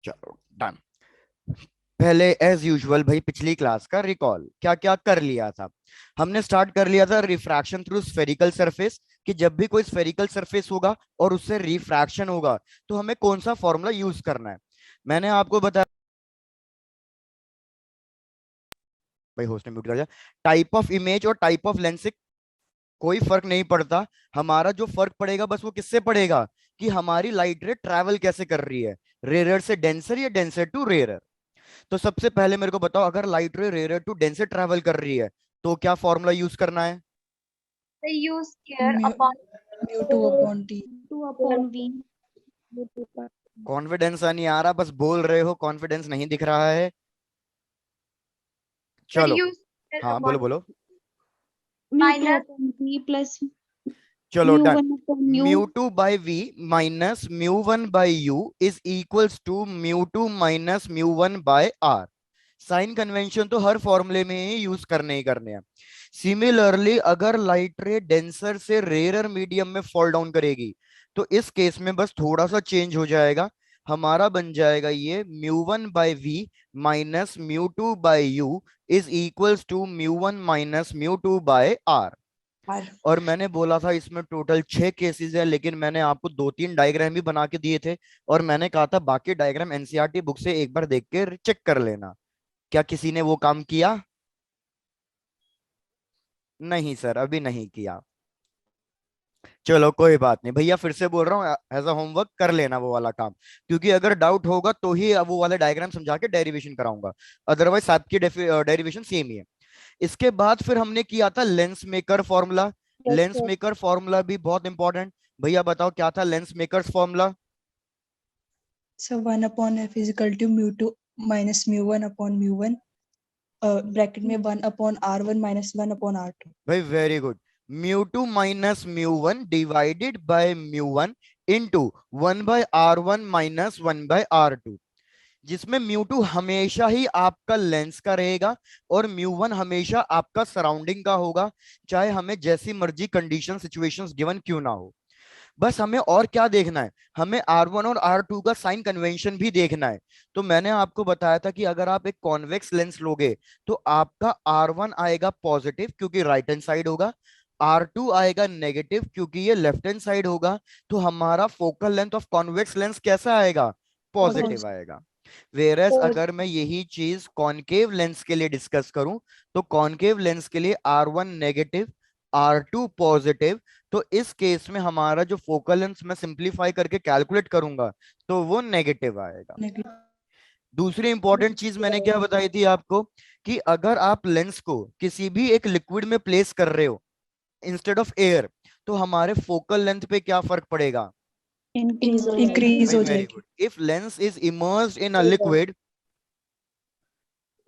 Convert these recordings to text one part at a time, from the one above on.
चलो डन। पहले as usual भाई पिछली क्लास का रिकॉल क्या क्या कर लिया था। हमने स्टार्ट कर लिया था रिफ्रैक्शन थ्रू स्फेरिकल सरफेस, कि जब भी कोई स्फेरिकल सरफेस होगा और उससे रिफ्रैक्शन होगा तो हमें कौन सा फॉर्मूला यूज करना है। मैंने आपको बताया भाई, होस्ट ने म्यूट कर दिया। टाइप ऑफ इमेज और टाइप ऑफ लेंस से कोई फर्क नहीं पड़ता। हमारा जो फर्क पड़ेगा बस वो किससे पड़ेगा, कि हमारी लाइट रे ट्रैवल कैसे कर रही है, रेयर से डेंसर या डेंसर टू रेयर। तो सबसे पहले मेरे को बताओ, अगर लाइट रे रेयर टू डेंसर ट्रैवल कर रही है तो क्या फॉर्मूला यूज करना है। use square upon mu two upon T. 2 upon v. Confidence नहीं आ रहा, बस बोल रहे हो, कॉन्फिडेंस नहीं दिख रहा है। Sir, चलो use square हाँ बोलो upon बोलो। minus upon v plus चलो done. mu1 upon u. Mu two by V minus mu one by U is equals to mu two minus mu one by R. Sign convention तो हर फॉर्मूले में ही use करने ही करने हैं। Similarly अगर light रे डेंसर से रेयर मीडियम में फॉल डाउन करेगी तो इस केस में बस थोड़ा सा चेंज हो जाएगा। हमारा बन जाएगा ये mu one by V minus mu two by U is equals to mu one minus mu two by R. और मैंने बोला था इसमें टोटल 6 केसेस है, लेकिन मैंने आपको 2-3 डायग्राम भी बना के दिए थे और मैंने कहा था बाकी डायग्राम एनसीईआरटी बुक से एक बार देख के चेक कर लेना। क्या किसी ने वो काम किया? नहीं सर, अभी नहीं किया। चलो कोई बात नहीं भैया, फिर से बोल रहा हूँ एज अ होमवर्क कर लेना वो वाला काम, क्योंकि अगर डाउट होगा तो ही वो वाले डायग्राम समझा के डेरिवेशन कराऊंगा, अदरवाइज आपकी डेरिवेशन सेम ही है। इसके बाद फिर हमने किया था lens maker formula. Yes, lens sir. Maker formula भी बहुत इंपॉर्टेंट। भैया बताओ क्या था lens makers formula. So 1 upon f is equal to mu 2 minus mu 1 upon mu 1 bracket में 1 upon r1 minus 1 upon r2। भाई very good. Mu two minus mu one divided by mu one into 1/r1 minus 1/r2, जिसमें mu two हमेशा ही आपका lens का रहेगा और mu one हमेशा आपका सराउंडिंग का होगा, चाहे हमें जैसी मर्जी कंडीशन सिचुएशंस गिवन क्यों ना हो। बस हमें और क्या देखना है, हमें R1 और R2 का साइन कन्वेंशन भी देखना है। तो मैंने आपको बताया था कि अगर आप एक कॉन्वेक्स लेंस लोगे तो आपका R1 आएगा पॉजिटिव क्योंकि राइट हैंड साइड होगा, R2 आएगा नेगेटिव क्योंकि ये लेफ्ट हैंड साइड होगा। तो हमारा focal length of convex lens कैसा आएगा, पॉजिटिव आएगा। वेरस अगर मैं यही चीज कॉनकेव लेंस के लिए डिस्कस करूं तो कॉनकेव लेंस के लिए R1 नेगेटिव R2 पॉजिटिव। तो इस केस में हमारा जो फोकल लेंथ मैं सिंपलीफाई करके कैलकुलेट करूंगा तो वो नेगेटिव आएगा। दूसरी इंपॉर्टेंट चीज मैंने क्या बताई थी आपको, कि अगर आप लेंस को किसी भी एक लिक्विड में प्लेस कर रहे हो इंस्टेड ऑफ एयर तो हमारे फोकल लेंथ पे क्या फर्क पड़ेगा, Increase हो इंक्रीज जाएगा. हो वेरी जाएगी। Good. If lens is immersed in a liquid,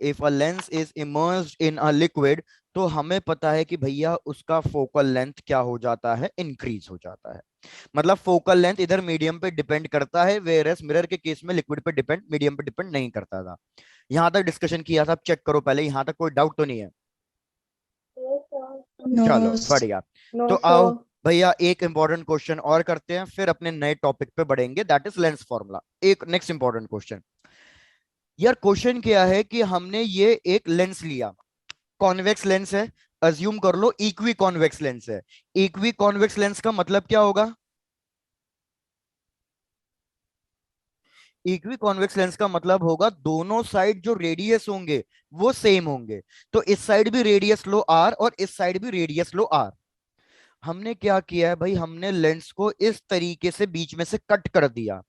if a lens is immersed in a liquid, तो हमें पता है कि भैया उसका फोकल लेंथ क्या हो जाता है, इंक्रीज हो जाता है। मतलब फोकल लेंथ इधर मीडियम पे डिपेंड करता है, वेरस मिरर के केस में लिक्विड पे डिपेंड, मीडियम पे डिपेंड नहीं करता था। यहां तक डिस्कशन किया था, अब चेक करो पहले, यहां तक कोई डाउट तो नहीं है। नो चलो बढ़िया। तो आओ भैया एक इंपॉर्टेंट क्वेश्चन और करते हैं, फिर अपने नए टॉपिक पे बढ़ेंगे, दैट इज लेंस फॉर्मूला। एक नेक्स्ट इंपॉर्टेंट क्वेश्चन। यार क्वेश्चन क्या है कि हमने ये एक लेंस लिया, कॉन्वेक्स लेंस है, अज्यूम कर लो इक्वी कॉन्वेक्स लेंस है। इक्वी कॉन्वेक्स लेंस का मतलब क्या होगा, इक्वी कॉन्वेक्स लेंस का मतलब होगा दोनों साइड जो रेडियस होंगे वो सेम होंगे। तो इस साइड भी रेडियस लो आर और इस साइड भी रेडियस लो आर। हमने क्या किया है भाई, हमने लेंस को इस तरीके से बीच में से कट कर दिया।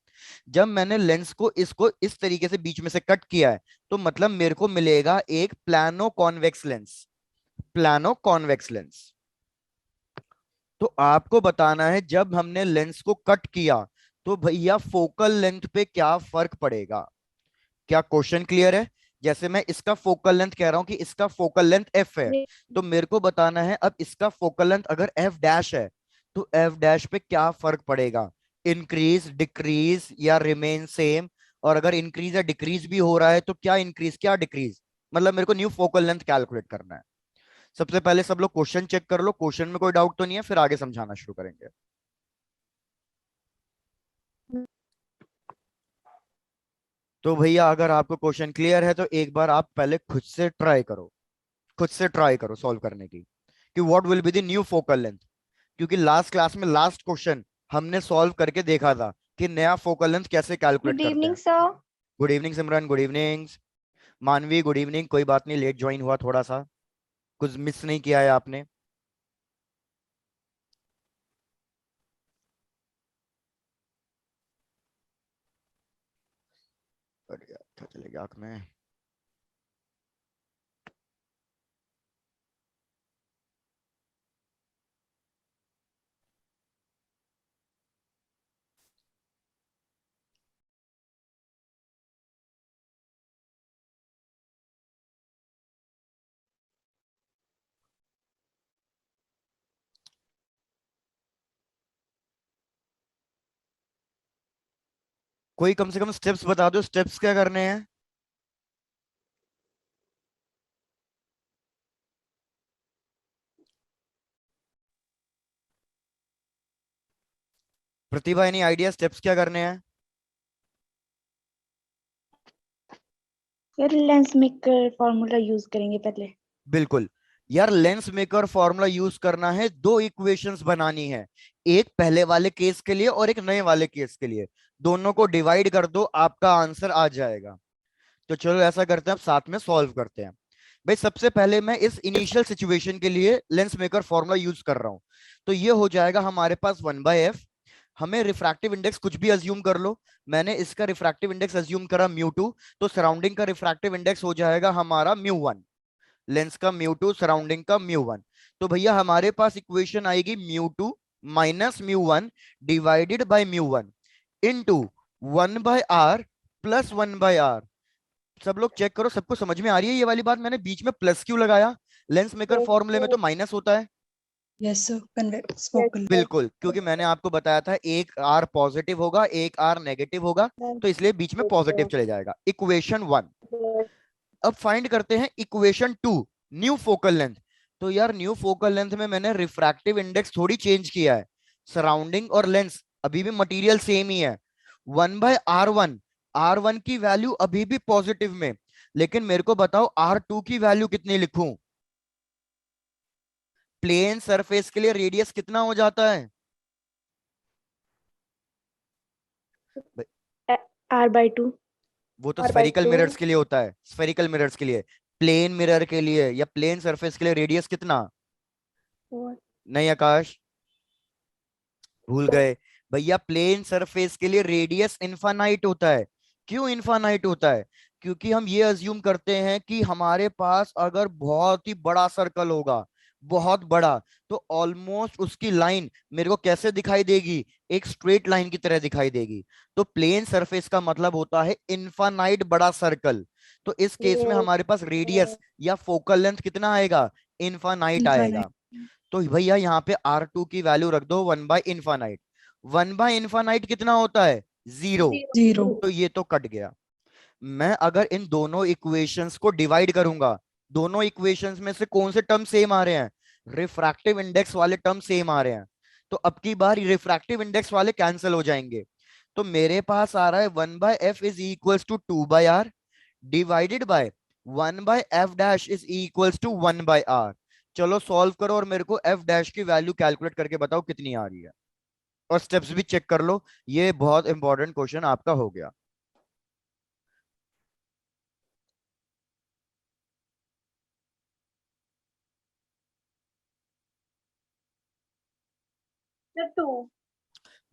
जब मैंने लेंस को इसको इस तरीके से बीच में से कट किया है तो मतलब मेरे को मिलेगा एक plano convex lens, plano convex lens. तो आपको बताना है जब हमने लेंस को कट किया तो भैया फोकल लेंथ पे क्या फर्क पड़ेगा। क्या क्वेश्चन क्लियर है? जैसे मैं इसका फोकल लेंथ कह रहा हूं कि इसका फोकल लेंथ एफ है, तो मेरे को बताना है अब इसका फोकल लेंथ अगर एफ डैश है तो एफ डैश पे क्या फर्क पड़ेगा, इंक्रीज डिक्रीज या रिमेन सेम। और अगर इंक्रीज या डिक्रीज भी हो रहा है तो क्या इंक्रीज क्या डिक्रीज, मतलब मेरे को न्यू फोकल लेंथ कैलकुलेट करना है। सबसे पहले सब लोग क्वेश्चन चेक कर लो, क्वेश्चन में कोई डाउट तो नहीं है, फिर आगे समझाना शुरू करेंगे। तो भैया अगर आपको क्वेश्चन क्लियर है तो एक बार आप पहले खुद से ट्राई करो सॉल्व करने की, कि what will be the new focal length. क्योंकि लास्ट क्लास में लास्ट क्वेश्चन हमने सॉल्व करके देखा था कि नया फोकल लेंथ कैसे कैलकुलेट Good करते evening, हैं। sir. गुड इवनिंग सिमरन, गुड इवनिंग मानवी, गुड इवनिंग। कोई बात नहीं, लेट ज्वाइन हुआ थोड़ा सा, कुछ मिस नहीं किया है आपने। अरे यार, क्या चले गया आँख में। कोई कम से कम स्टेप्स बता दो, स्टेप्स क्या करने हैं। प्रतिभा, एनी आइडिया स्टेप्स क्या करने हैं। यार लेंस मेकर फॉर्मूला यूज करेंगे पहले। बिल्कुल यार, लेंस मेकर फॉर्मूला यूज करना है, दो इक्वेशंस बनानी है, एक पहले वाले केस के लिए और एक नए वाले केस के लिए। दोनों को डिवाइड कर दो, आपका आंसर आ जाएगा। तो चलो ऐसा करते हैं, अब साथ में सॉल्व करते हैं। भाई सबसे पहले मैं इस इनिशियल सिचुएशन के लिए लेंस मेकर फॉर्मूला यूज कर रहा हूं। तो ये हो जाएगा हमारे पास 1/f। हमें रिफ्रैक्टिव इंडेक्स कुछ भी अज्यूम कर लो। मैंने इसका रिफ्रैक्टिव इंडेक्स अज्यूम करा μ2, तो सराउंडिंग का रिफ्रैक्टिव इंडेक्स हो जाएगा हमारा μ1। लेंस का μ2, सराउंडिंग का μ1। तो भैया हमारे पास इक्वेशन आएगी μ2 minus μ1 divided by μ1 into 1/r plus 1/r। सब लोग चेक करो, सबको समझ में आ रही है ये वाली बात। मैंने बीच में प्लस क्यों लगाया, लेंस मेकर फॉर्मूले में तो माइनस होता है। Yes, sir. Convex focal. बिल्कुल, क्योंकि मैंने आपको बताया था एक आर पॉजिटिव होगा एक आर नेगेटिव होगा, तो इसलिए बीच में पॉजिटिव चले जाएगा। इक्वेशन 1। अब फाइंड करते हैं इक्वेशन 2, न्यू फोकल लेंथ। तो यार न्यू फोकल लेंथ में मैंने रिफ्रैक्टिव इंडेक्स थोड़ी चेंज किया है, सराउंडिंग और लेंस अभी भी मटेरियल सेम ही है। 1/r1, r1 की वैल्यू अभी भी पॉजिटिव में, लेकिन मेरे को बताओ r2 की वैल्यू कितनी लिखूं। प्लेन सरफेस के लिए रेडियस कितना हो जाता है। r/2। वो तो स्फेरिकल मिरर्स के लिए होता है, स्फेरिकल मिरर्स के लिए। प्लेन मिरर के लिए या प्लेन सरफेस के लिए रेडियस कितना। नहीं आकाश, भूल गए। भैया प्लेन सरफेस के लिए रेडियस इनफाइनाइट होता है। क्यों इनफाइनाइट होता है, क्योंकि हम ये अज्यूम करते हैं कि हमारे पास अगर बहुत ही बड़ा सर्कल होगा, बहुत बड़ा, तो ऑलमोस्ट उसकी लाइन मेरे को कैसे दिखाई देगी, एक स्ट्रेट लाइन की तरह दिखाई देगी। तो प्लेन सरफेस का मतलब होता है इनफाइनाइट बड़ा सर्कल। तो इस केस में हमारे पास रेडियस या फोकल लेंथ कितना आएगा, इनफाइनाइट आएगा। Infinite. तो भैया यहाँ पे R2 की वैल्यू रख दो 1/इनफाइनाइट। 1/इनफाइनाइट कितना होता है, 0। 0. तो ये तो कट गया। मैं अगर इन दोनों इक्वेशंस को डिवाइड करूंगा, दोनों इक्वेशंस में से कौन से टर्म सेम आ रहे हैं, रिफ्रैक्टिव इंडेक्स वाले टर्म सेम आ रहे हैं। तो अब की बार रिफ्रैक्टिव इंडेक्स वाले कैंसिल हो जाएंगे। तो मेरे पास आ रहा है 1/f is equals to 2/r divided by 1/f dash is equals to 1/r। चलो सॉल्व करो और मेरे को f डैश की वैल्यू कैलकुलेट करके बताओ कितनी आ रही है, और स्टेप्स भी चेक कर लो। ये बहुत इंपॉर्टेंट क्वेश्चन आपका हो गया।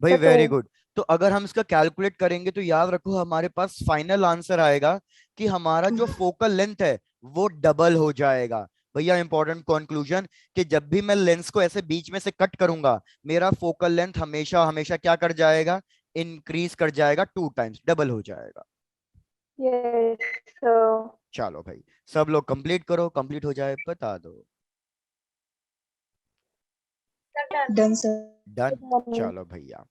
भाई वेरी गुड। तो अगर हम इसका कैलकुलेट करेंगे तो याद रखो हमारे पास फाइनल आंसर आएगा कि हमारा जो फोकल लेंथ है वो डबल हो जाएगा। भैया इंपॉर्टेंट कंक्लूजन, कि जब भी मैं लेंस को ऐसे बीच में से कट करूंगा, मेरा फोकल लेंथ हमेशा हमेशा क्या कर जाएगा, इंक्रीज कर जाएगा, 2 टाइम्स डबल हो जाएगा। चलो भाई, सब लोग कंप्लीट करो, कंप्लीट हो जाए बता दो। Done, sir. डन। चलो भैया,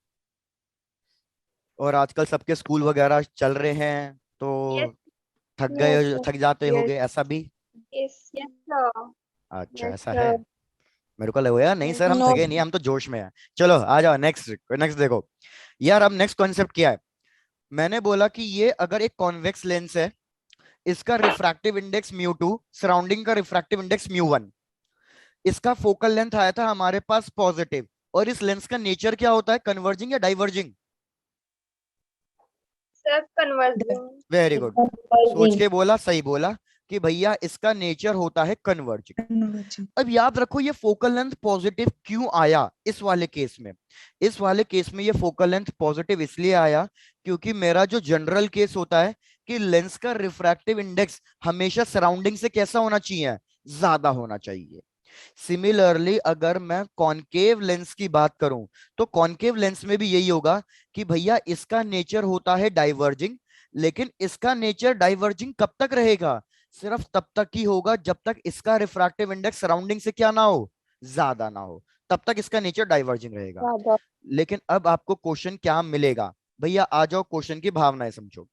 और आजकल सबके स्कूल वगैरह चल रहे हैं, तो थक गए, थक जाते होगे ऐसा भी। अच्छा ऐसा है, मेरे को लगा नहीं सर हम No. थके नहीं, हम तो जोश में हैं। चलो आ जाओ नेक्स्ट, नेक्स्ट देखो। यार अब नेक्स्ट कॉन्सेप्ट क्या है, मैंने बोला कि ये अगर एक कॉन्वेक्स लेंस है, इसका रिफ्रैक्टिव इंडेक्स म्यू 2, सराउंडिंग का रिफ्रैक्टिव इंडेक्स म्यू 1, इसका फोकल लेंथ आया था हमारे पास पॉजिटिव, और इस लेंस का नेचर क्या होता है, कन्वर्जिंग या diverging? Sir converging. Very good, सोच के बोला, सही बोला कि भैया इसका नेचर होता है कन्वर्जिंग। Converging. अब याद रखो ये फोकल लेंथ पॉजिटिव क्यों आया इस वाले केस में। इस वाले केस में ये फोकल लेंथ पॉजिटिव इसलिए आया क्योंकि मेरा जो जनरल केस होता है कि लेंस का रिफ्रैक्टिव इंडेक्स हमेशा सराउंडिंग से कैसा होना चाहिए, ज्यादा होना चाहिए। सिमिलरली अगर मैं कॉनकेव लेंस की बात करूं तो कॉनकेव लेंस में भी यही होगा कि भैया इसका नेचर होता है डाइवर्जिंग, लेकिन इसका नेचर डाइवर्जिंग कब तक रहेगा, सिर्फ तब तक ही होगा जब तक इसका रिफ्रैक्टिव इंडेक्स सराउंडिंग से क्या ना हो, ज्यादा ना हो, तब तक इसका नेचर डाइवर्जिंग रहेगा। लेकिन अब आपको क्वेश्चन क्या मिलेगा, भैया आ जाओ क्वेश्चन की भावनाएं समझो।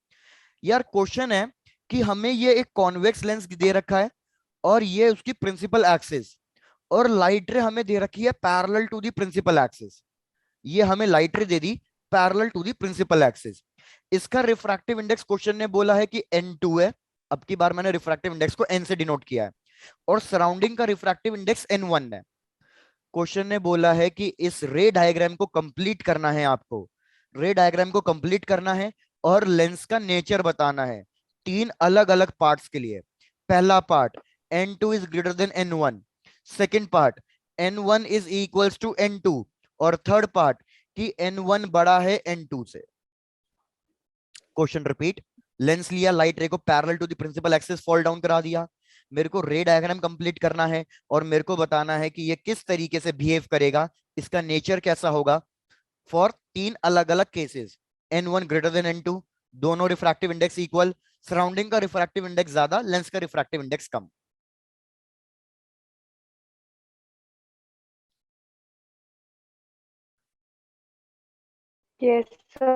यार क्वेश्चन है कि हमें ये एक कॉन्वेक्स लेंस दे रखा है और ये उसकी प्रिंसिपल एक्सिस, और लाइट रे हमें दे रखी है parallel to the principal axis. ये हमें लाइट रे दे दी parallel to the principal axis. इसका रिफ्रैक्टिव इंडेक्स क्वेश्चन ने बोला है कि n2 है, अब की बार मैंने रिफ्रैक्टिव इंडेक्स को n से डिनोट किया है, और सराउंडिंग का रिफ्रैक्टिव इंडेक्स n1 है। क्वेश्चन ने बोला है कि इस रे डायग्राम को कंप्लीट करना है आपको, रे डायग्राम को कंप्लीट करना है और लेंस का नेचर बताना है तीन अलग अलग पार्ट्स के लिए। पहला part n2 is greater than n1, second part n1 is equals to n2, और थर्ड पार्ट कि n1 बड़ा है n2 से। क्वेश्चन रिपीट, लेंस लिया, लाइट रे को parallel to the principal axis fall down करा दिया, मेरे को रे डायग्राम कंप्लीट करना है और मेरे को बताना है कि ये किस तरीके से बिहेव करेगा, इसका नेचर कैसा होगा फॉर तीन अलग अलग cases. n1 greater than n2, दोनों रिफ्रैक्टिव इंडेक्स इक्वल, सराउंडिंग का रिफ्रैक्टिव इंडेक्स ज्यादा, लेंस का रिफ्रैक्टिव इंडेक्स कम। Yes, sir.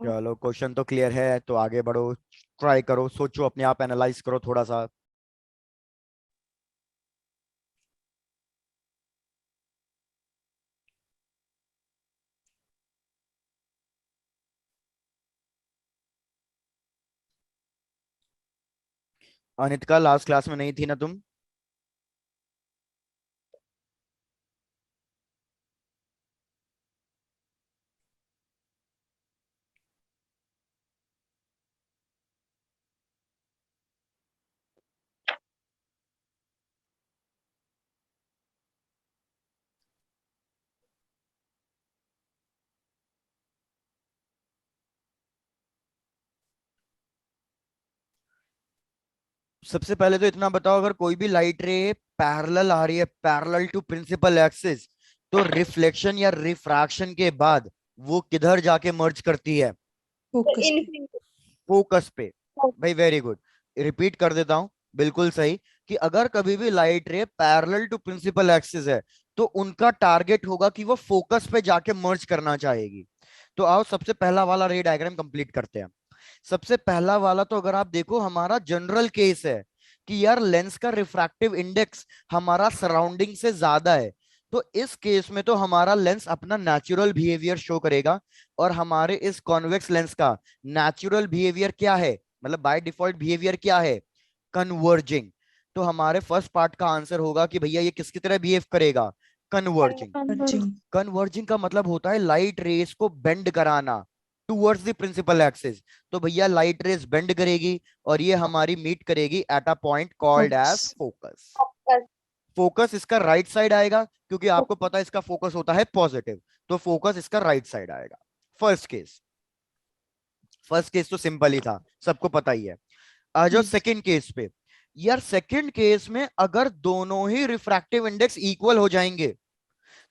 चलो क्वेश्चन तो क्लियर है, तो आगे बढ़ो, ट्राई करो, सोचो, अपने आप एनालाइज करो थोड़ा सा। अनितिका लास्ट क्लास में नहीं थी ना तुम? सबसे पहले तो इतना बताओ, अगर कोई भी लाइट रे पैरेलल आ रही है, पैरेलल टू प्रिंसिपल एक्सिस, तो रिफ्लेक्शन या रिफ्रैक्शन के बाद वो किधर जाके मर्ज करती है, Focus. फोकस पे। भाई वेरी गुड, रिपीट कर देता हूं, बिल्कुल सही, कि अगर कभी भी light ray parallel to principal axis है तो उनका टारगेट होगा कि वो फोकस पे जाके मर्ज करना चाहेगी। तो आओ सबसे पहला वाला रे डायग्राम कंप्लीट करते हैं। सबसे पहला वाला तो अगर आप देखो हमारा जनरल केस है कि यार लेंस का रिफ्रैक्टिव इंडेक्स हमारा सराउंडिंग से ज्यादा है, तो इस केस में तो हमारा लेंस अपना नेचुरल बिहेवियर शो करेगा, और हमारे इस कॉन्वेक्स लेंस का नेचुरल बिहेवियर क्या है, मतलब बाय डिफॉल्ट बिहेवियर क्या है, कन्वर्जिंग। तो हमारे फर्स्ट पार्ट का आंसर होगा कि भैया ये किसकी तरह बिहेव करेगा, कन्वर्जिंग। Converging. कन्वर्जिंग का मतलब होता है लाइट रेस को बेंड कराना टूवर्ड्स द प्रिंसिपल एक्सिस। तो भैया लाइट रेस बेंड करेगी और ये हमारी मीट करेगी at a point called as Focus. Focus. Focus इसका राइट साइड आएगा क्योंकि आपको पता है इसका फोकस होता है पॉजिटिव, तो फोकस इसका राइट साइड आएगा। फर्स्ट केस, फर्स्ट केस तो सिंपल ही था, सबको पता ही है। आ जाओ Yes. सेकंड केस पे। यार सेकंड केस में अगर दोनों ही रिफ्रैक्टिव इंडेक्स इक्वल हो जाएंगे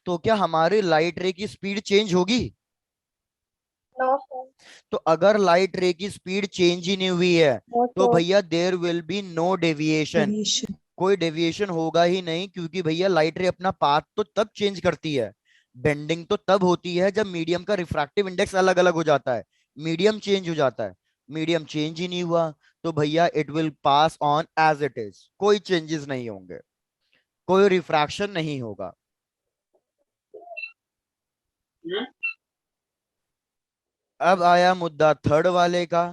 तो क्या हमारी लाइट रे की स्पीड चेंज होगी? No sir. तो अगर लाइट रे की स्पीड चेंज ही नहीं हुई है तो भैया there will be no deviation, Deviation. कोई डेविएशन होगा ही नहीं, क्योंकि भैया लाइट रे अपना पाथ तो तब चेंज करती है, बेंडिंग तो तब होती है जब मीडियम का रिफ्रैक्टिव इंडेक्स अलग अलग हो जाता है, मीडियम चेंज हो जाता है। मीडियम चेंज ही नहीं हुआ तो भैया it will pass on as it is, कोई चेंजेस नहीं होंगे, कोई रिफ्रैक्शन नहीं होगा। अब आया मुद्दा थर्ड वाले का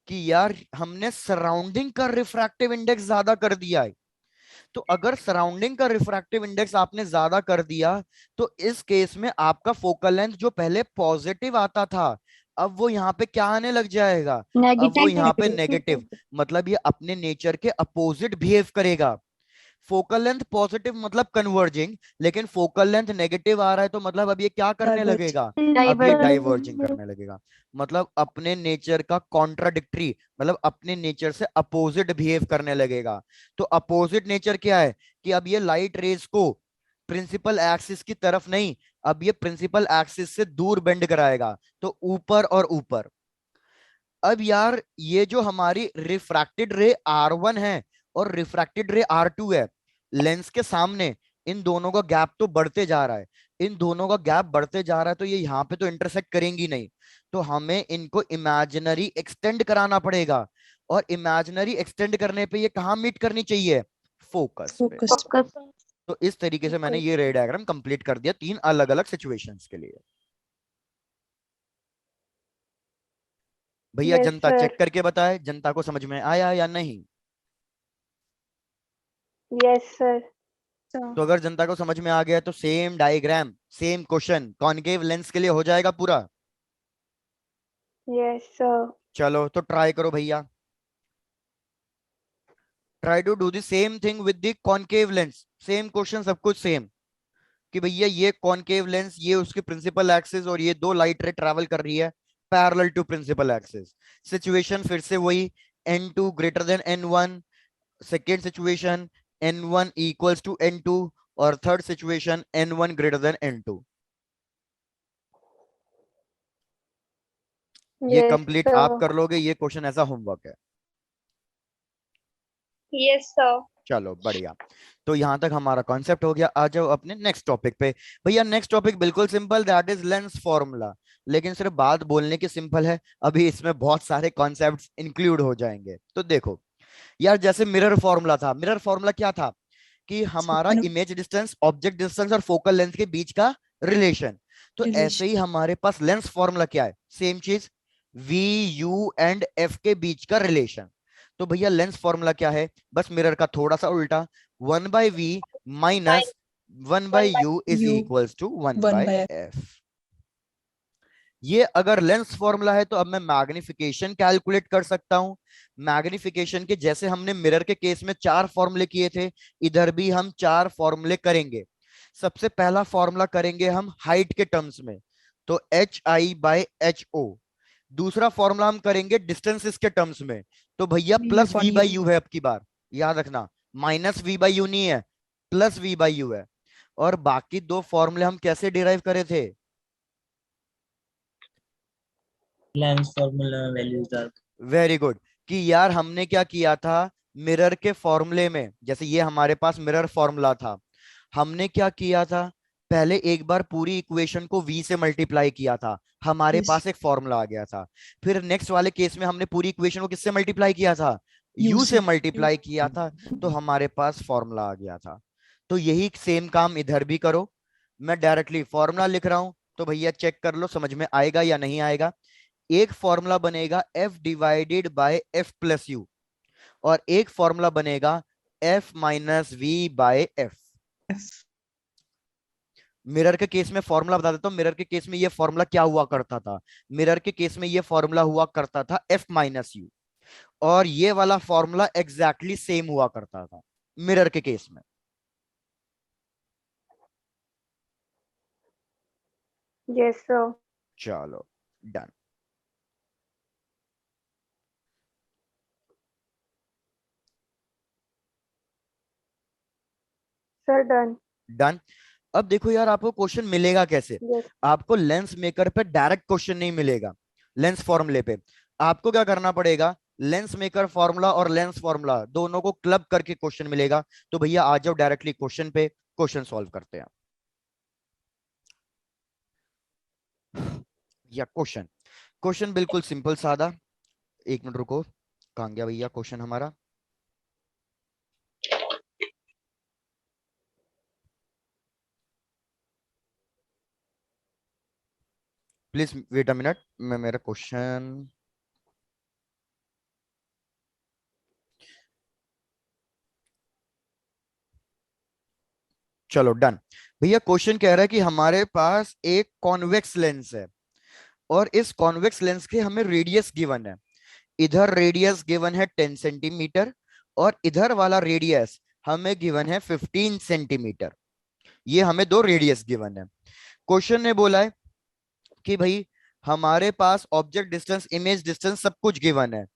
कि यार हमने सराउंडिंग का रिफ्रैक्टिव इंडेक्स ज्यादा कर दिया है। तो अगर सराउंडिंग का रिफ्रैक्टिव इंडेक्स आपने ज्यादा कर दिया तो इस केस में आपका फोकल लेंथ जो पहले पॉजिटिव आता था अब वो यहाँ पे क्या आने लग जाएगा, अब वो यहाँ पे नेगेटिव। मतलब ये अपने नेचर के अपोजिट बिहेव करेगा। फोकल लेंथ पॉजिटिव मतलब कन्वर्जिंग, लेकिन फोकल लेंथ नेगेटिव आ रहा है तो मतलब अब ये क्या करने डाइवर्ज। लगेगा, अब ये डाइवर्जिंग Diverging. करने लगेगा। मतलब अपने नेचर का कॉन्ट्राडिक्टरी, मतलब अपने नेचर से अपोजिट बिहेव करने लगेगा। तो अपोजिट नेचर क्या है कि अब ये लाइट रेज को प्रिंसिपल एक्सिस की तरफ नहीं, अब ये प्रिंसिपल एक्सिस से दूर बेंड कराएगा, तो ऊपर और ऊपर। अब यार ये जो हमारी रिफ्रैक्टेड रे R1 है और रिफ्रैक्टेड रे R2 है, लेंस के सामने इन दोनों का गैप तो बढ़ते जा रहा है, इन दोनों का गैप बढ़ते जा रहा है, तो ये यहाँ पे तो इंटरसेक्ट करेंगी नहीं। तो हमें इनको इमेजिनरी एक्सटेंड कराना पड़ेगा, और इमेजिनरी एक्सटेंड करने पे ये कहाँ मीट करनी चाहिए, फोकस पे। फोकस्ड। Focus. तो इस तरीके से मैंने ये रे डायग्राम कंप्लीट कर दिया तीन अलग अलग सिचुएशंस के लिए। भैया Yes, जनता sir. चेक करके बताए जनता को समझ में आया या नहीं। Yes, sir. तो अगर जनता को समझ में आ गया तो same diagram same question concave lens के लिए हो जाएगा पूरा। Yes, sir. चलो तो ट्राई करो भैया, try to do the same thing with the concave lens, same question सब कुछ सेम। कि भैया ये कॉनकेव लेंस, ये उसके प्रिंसिपल एक्सिस, और ये दो लाइट रे ट्रैवल कर रही है parallel to principal axis. Situation फिर से वही, n2 greater than n1। Second situation n1 equals to n2, और third situation n1 greater than n2। ये Yes, कंप्लीट आप sir. कर लोगे, ये क्वेश्चन ऐसा होमवर्क है। Yes, sir. चलो बढ़िया। तो यहां तक हमारा कॉन्सेप्ट हो गया, आ जाओ अपने नेक्स्ट टॉपिक पे। भैया नेक्स्ट टॉपिक बिल्कुल simple, that is lens formula. लेकिन सिर्फ बात बोलने की सिंपल है, अभी इसमें बहुत सारे कॉन्सेप्ट्स इंक्लूड हो जाएंगे। तो देखो यार, जैसे मिरर फॉर्मूला था, मिरर फॉर्मूला क्या था कि हमारा इमेज डिस्टेंस, ऑब्जेक्ट डिस्टेंस और फोकल लेंथ के बीच का रिलेशन। तो ऐसे ही हमारे पास लेंस फॉर्मूला क्या है, सेम चीज, वी यू एंड एफ के बीच का रिलेशन। तो भैया लेंस फॉर्मूला क्या है, बस मिरर का थोड़ा सा उल्टा, 1/v Fine. Minus 1/u is U equals to one 1 by by F. ये अगर लेंस फॉर्मूला है तो अब मैं मैग्निफिकेशन कैलकुलेट कर सकता हूं। मैग्निफिकेशन के जैसे हमने मिरर के केस में चार फॉर्मूले किए थे, इधर भी हम चार फॉर्मूले करेंगे। सबसे पहला फॉर्मूला करेंगे हम हाइट के टर्म्स में, तो HI/HO। दूसरा फॉर्मूला हम करेंगे डिस्टेंसेस के टर्म्स में, तो भैया V plus upon V by U। You है, अब की बार याद रखना, माइनस V बाई यू नहीं है, प्लस V बाई यू है। और बाकी दो फॉर्मूले हम कैसे डिराइव करे थे, लेंस फॉर्मूला में वैल्यूज डाल। Very good. कि यार हमने क्या किया था, मिरर के फॉर्मूले में, जैसे ये हमारे पास मिरर फॉर्मूला था, हमने क्या किया था, पहले एक बार पूरी इक्वेशन को v से मल्टीप्लाई किया था, हमारे Yes, पास एक फॉर्मूला आ गया था। फिर नेक्स्ट वाले केस में हमने पूरी इक्वेशन को किससे मल्टीप्लाई किया था, U u से से। मल्टीप्लाई किया था, तो हमारे पास फॉर्मूला आ गया था। तो यही सेम काम इधर भी करो। मैं डायरेक्टली फॉर्मूला लिख रहा हूं, तो भैया चेक कर लो समझ में आएगा या नहीं आएगा। एक फॉर्मूला बनेगा f divided by f plus U, और एक फॉर्मूला बनेगा f minus V by F. F। Mirror के केस में फॉर्मूला बता देता हूँ, मिरर के केस में ये फॉर्मूला क्या हुआ करता था, मिरर के केस में ये फॉर्मूला हुआ करता था f माइनस यू, और ये वाला फॉर्मूला एग्जैक्टली सेम हुआ करता था मिरर के केस में। Yes, sir. चलो डन। Sir, done. डन। अब देखो यार, आपको क्वेश्चन मिलेगा कैसे, Yes. आपको लेंस मेकर पे डायरेक्ट क्वेश्चन नहीं मिलेगा, लेंस फॉर्मूले पे आपको क्या करना पड़ेगा, लेंस मेकर फॉर्मूला और लेंस फॉर्मूला दोनों को क्लब करके क्वेश्चन मिलेगा। तो भैया आ जाओ डायरेक्टली क्वेश्चन पे, क्वेश्चन सॉल्व करते हैं। या क्वेश्चन, क्वेश्चन बिल्कुल सिंपल सादा, एक मिनट रुको, कहाँ गया भैया क्वेश्चन हमारा। प्लीज वेट अ मिनट, मैं मेरा क्वेश्चन, चलो डन। भैया क्वेश्चन कह रहा है कि हमारे पास एक कॉन्वेक्स लेंस है और इस कॉन्वेक्स लेंस के हमें रेडियस गिवन है। इधर रेडियस गिवन है 10 सेंटीमीटर और इधर वाला रेडियस हमें गिवन है 15 सेंटीमीटर। ये हमें दो रेडियस गिवन है। क्वेश्चन ने बोला है कि भाई हमारे पास ऑब्जेक्ट डिस्टेंस, इमेज डिस्टेंस सब कुछ गिवन है।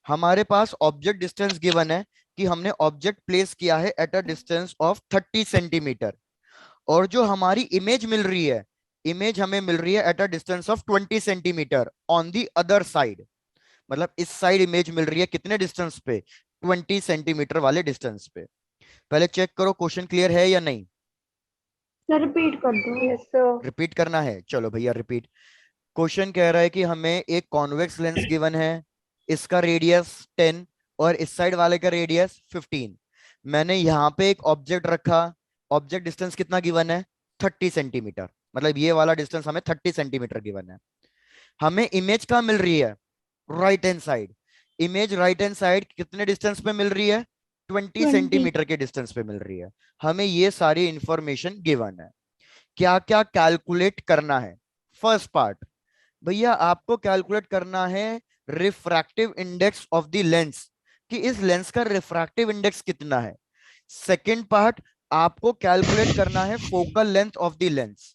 हमारे पास ऑब्जेक्ट डिस्टेंस गिवन है कि हमने ऑब्जेक्ट प्लेस किया है eight a distance of 30 centimetre, और जो हमारी इमेज मिल रही है, इमेज हमें मिल रही है eight a distance of 20 centimetre on the other side. मतलब इस साइड इमेज मिल रही है कितने डिस्टेंस पे, 20 सेंटीमीटर वाले डिस्टेंस पे। पहले चेक करो क्वेश्चन क्लियर है या नहीं। सर रिपीट कर दो। Yes, sir. रिपीट करना है, चलो भैया रिपीट। क्वेश्चन कह रहा है कि हमें एक कॉन्वेक्स लेंस गिवन है, इसका रेडियस 10 और इस साइड वाले का रेडियस 15। मैंने यहाँ पे एक ऑब्जेक्ट रखा, ऑब्जेक्ट डिस्टेंस कितना गिवन है, 30 सेंटीमीटर, मतलब ये वाला डिस्टेंस हमें 30 सेंटीमीटर गिवन है। हमें इमेज कहाँ मिल रही है, right hand side. Image right hand side कितने डिस्टेंस पे मिल रही है, 20 20। सेंटीमीटर के डिस्टेंस पे मिल रही है। हमें ये सारी इंफॉर्मेशन गिवन है। क्या क्या कैलकुलेट करना है। फर्स्ट पार्ट, भैया आपको कैलकुलेट करना है refractive index of the lens, कि इस लेंस का रिफ्रैक्टिव इंडेक्स कितना है। सेकंड पार्ट, आपको कैलकुलेट करना है focal length of the lens.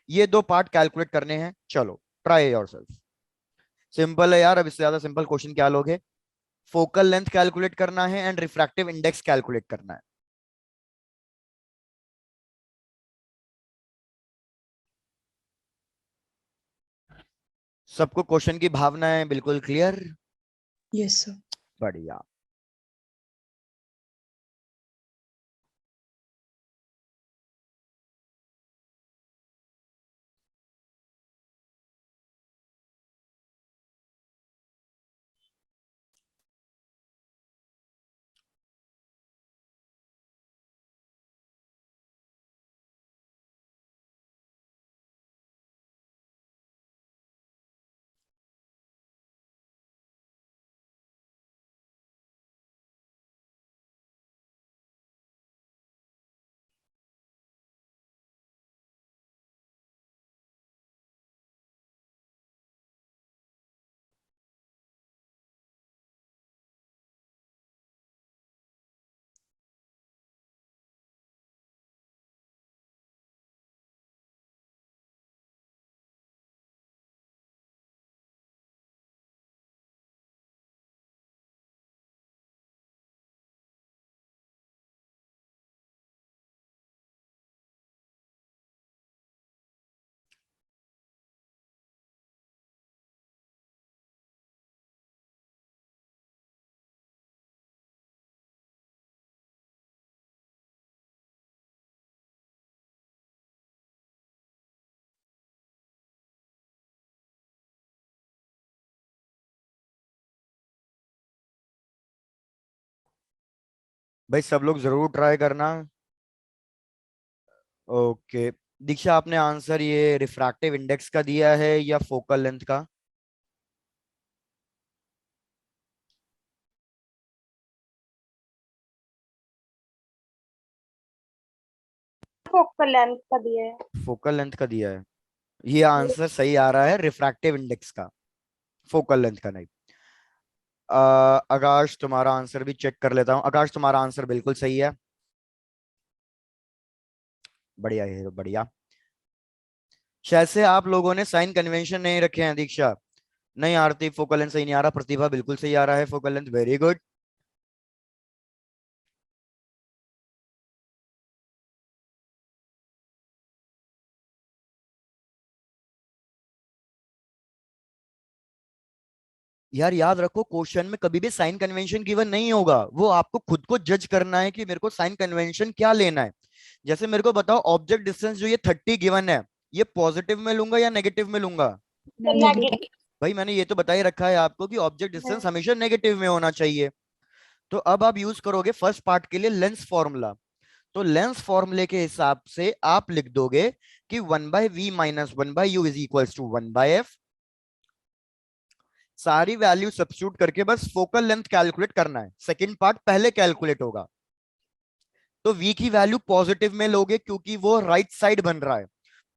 ये दो पार्ट कैलकुलेट करने हैं। चलो ट्राई योरसेल्फ। सिंपल है यार, अब इससे ज्यादा सिंपल क्वेश्चन क्या लोगे। फोकल लेंथ कैलकुलेट करना है एंड रिफ्रैक्टिव इंडेक्स कैलकुलेट करना है। सबको क्वेश्चन की भावना है बिल्कुल क्लियर। Yes, sir. बढ़िया। भाई सब लोग जरूर ट्राई करना। ओके, दीक्षा आपने आंसर ये रिफ्रैक्टिव इंडेक्स का दिया है या फोकल लेंथ का। फोकल लेंथ का दिया है। फोकल लेंथ का दिया है। ये आंसर सही आ रहा है, रिफ्रैक्टिव इंडेक्स का, फोकल लेंथ का नहीं। आकाश तुम्हारा आंसर भी चेक कर लेता हूँ। आकाश तुम्हारा आंसर बिल्कुल सही है। बढ़िया है, बढ़िया। शायद से आप लोगों ने साइन कन्वेंशन नहीं रखे हैं। दीक्षा नहीं, आरती फोकल लेंथ सही नहीं आ रहा, प्रतिभा बिल्कुल सही आ रहा है फोकल लेंथ, वेरी गुड। यार याद रखो, क्वेश्चन में कभी भी साइन कन्वेंशन गिवन नहीं होगा, वो आपको खुद को जज करना है कि मेरे को साइन कन्वेंशन क्या लेना है। जैसे मेरे को बताओ, ऑब्जेक्ट डिस्टेंस जो ये 30 गिवन है, ये पॉजिटिव में लूंगा या नेगेटिव में लूंगा। नेगेटिव। भाई मैंने ये तो बता ही रखा है आपको कि ऑब्जेक्ट डिस्टेंस हमेशा नेगेटिव में होना चाहिए। तो अब आप यूज करोगे फर्स्ट पार्ट के लिए लेंस फॉर्मूला। तो लेंस फॉर्मूले के हिसाब से आप लिख दोगे कि 1/v minus 1/u is equals to 1/f। सारी वैल्यू सब्स्टिट्यूट करके बस फोकल लेंथ कैलकुलेट करना है, सेकंड पार्ट पहले कैलकुलेट होगा। तो v की वैल्यू पॉजिटिव में लोगे क्योंकि वो राइट साइड बन रहा है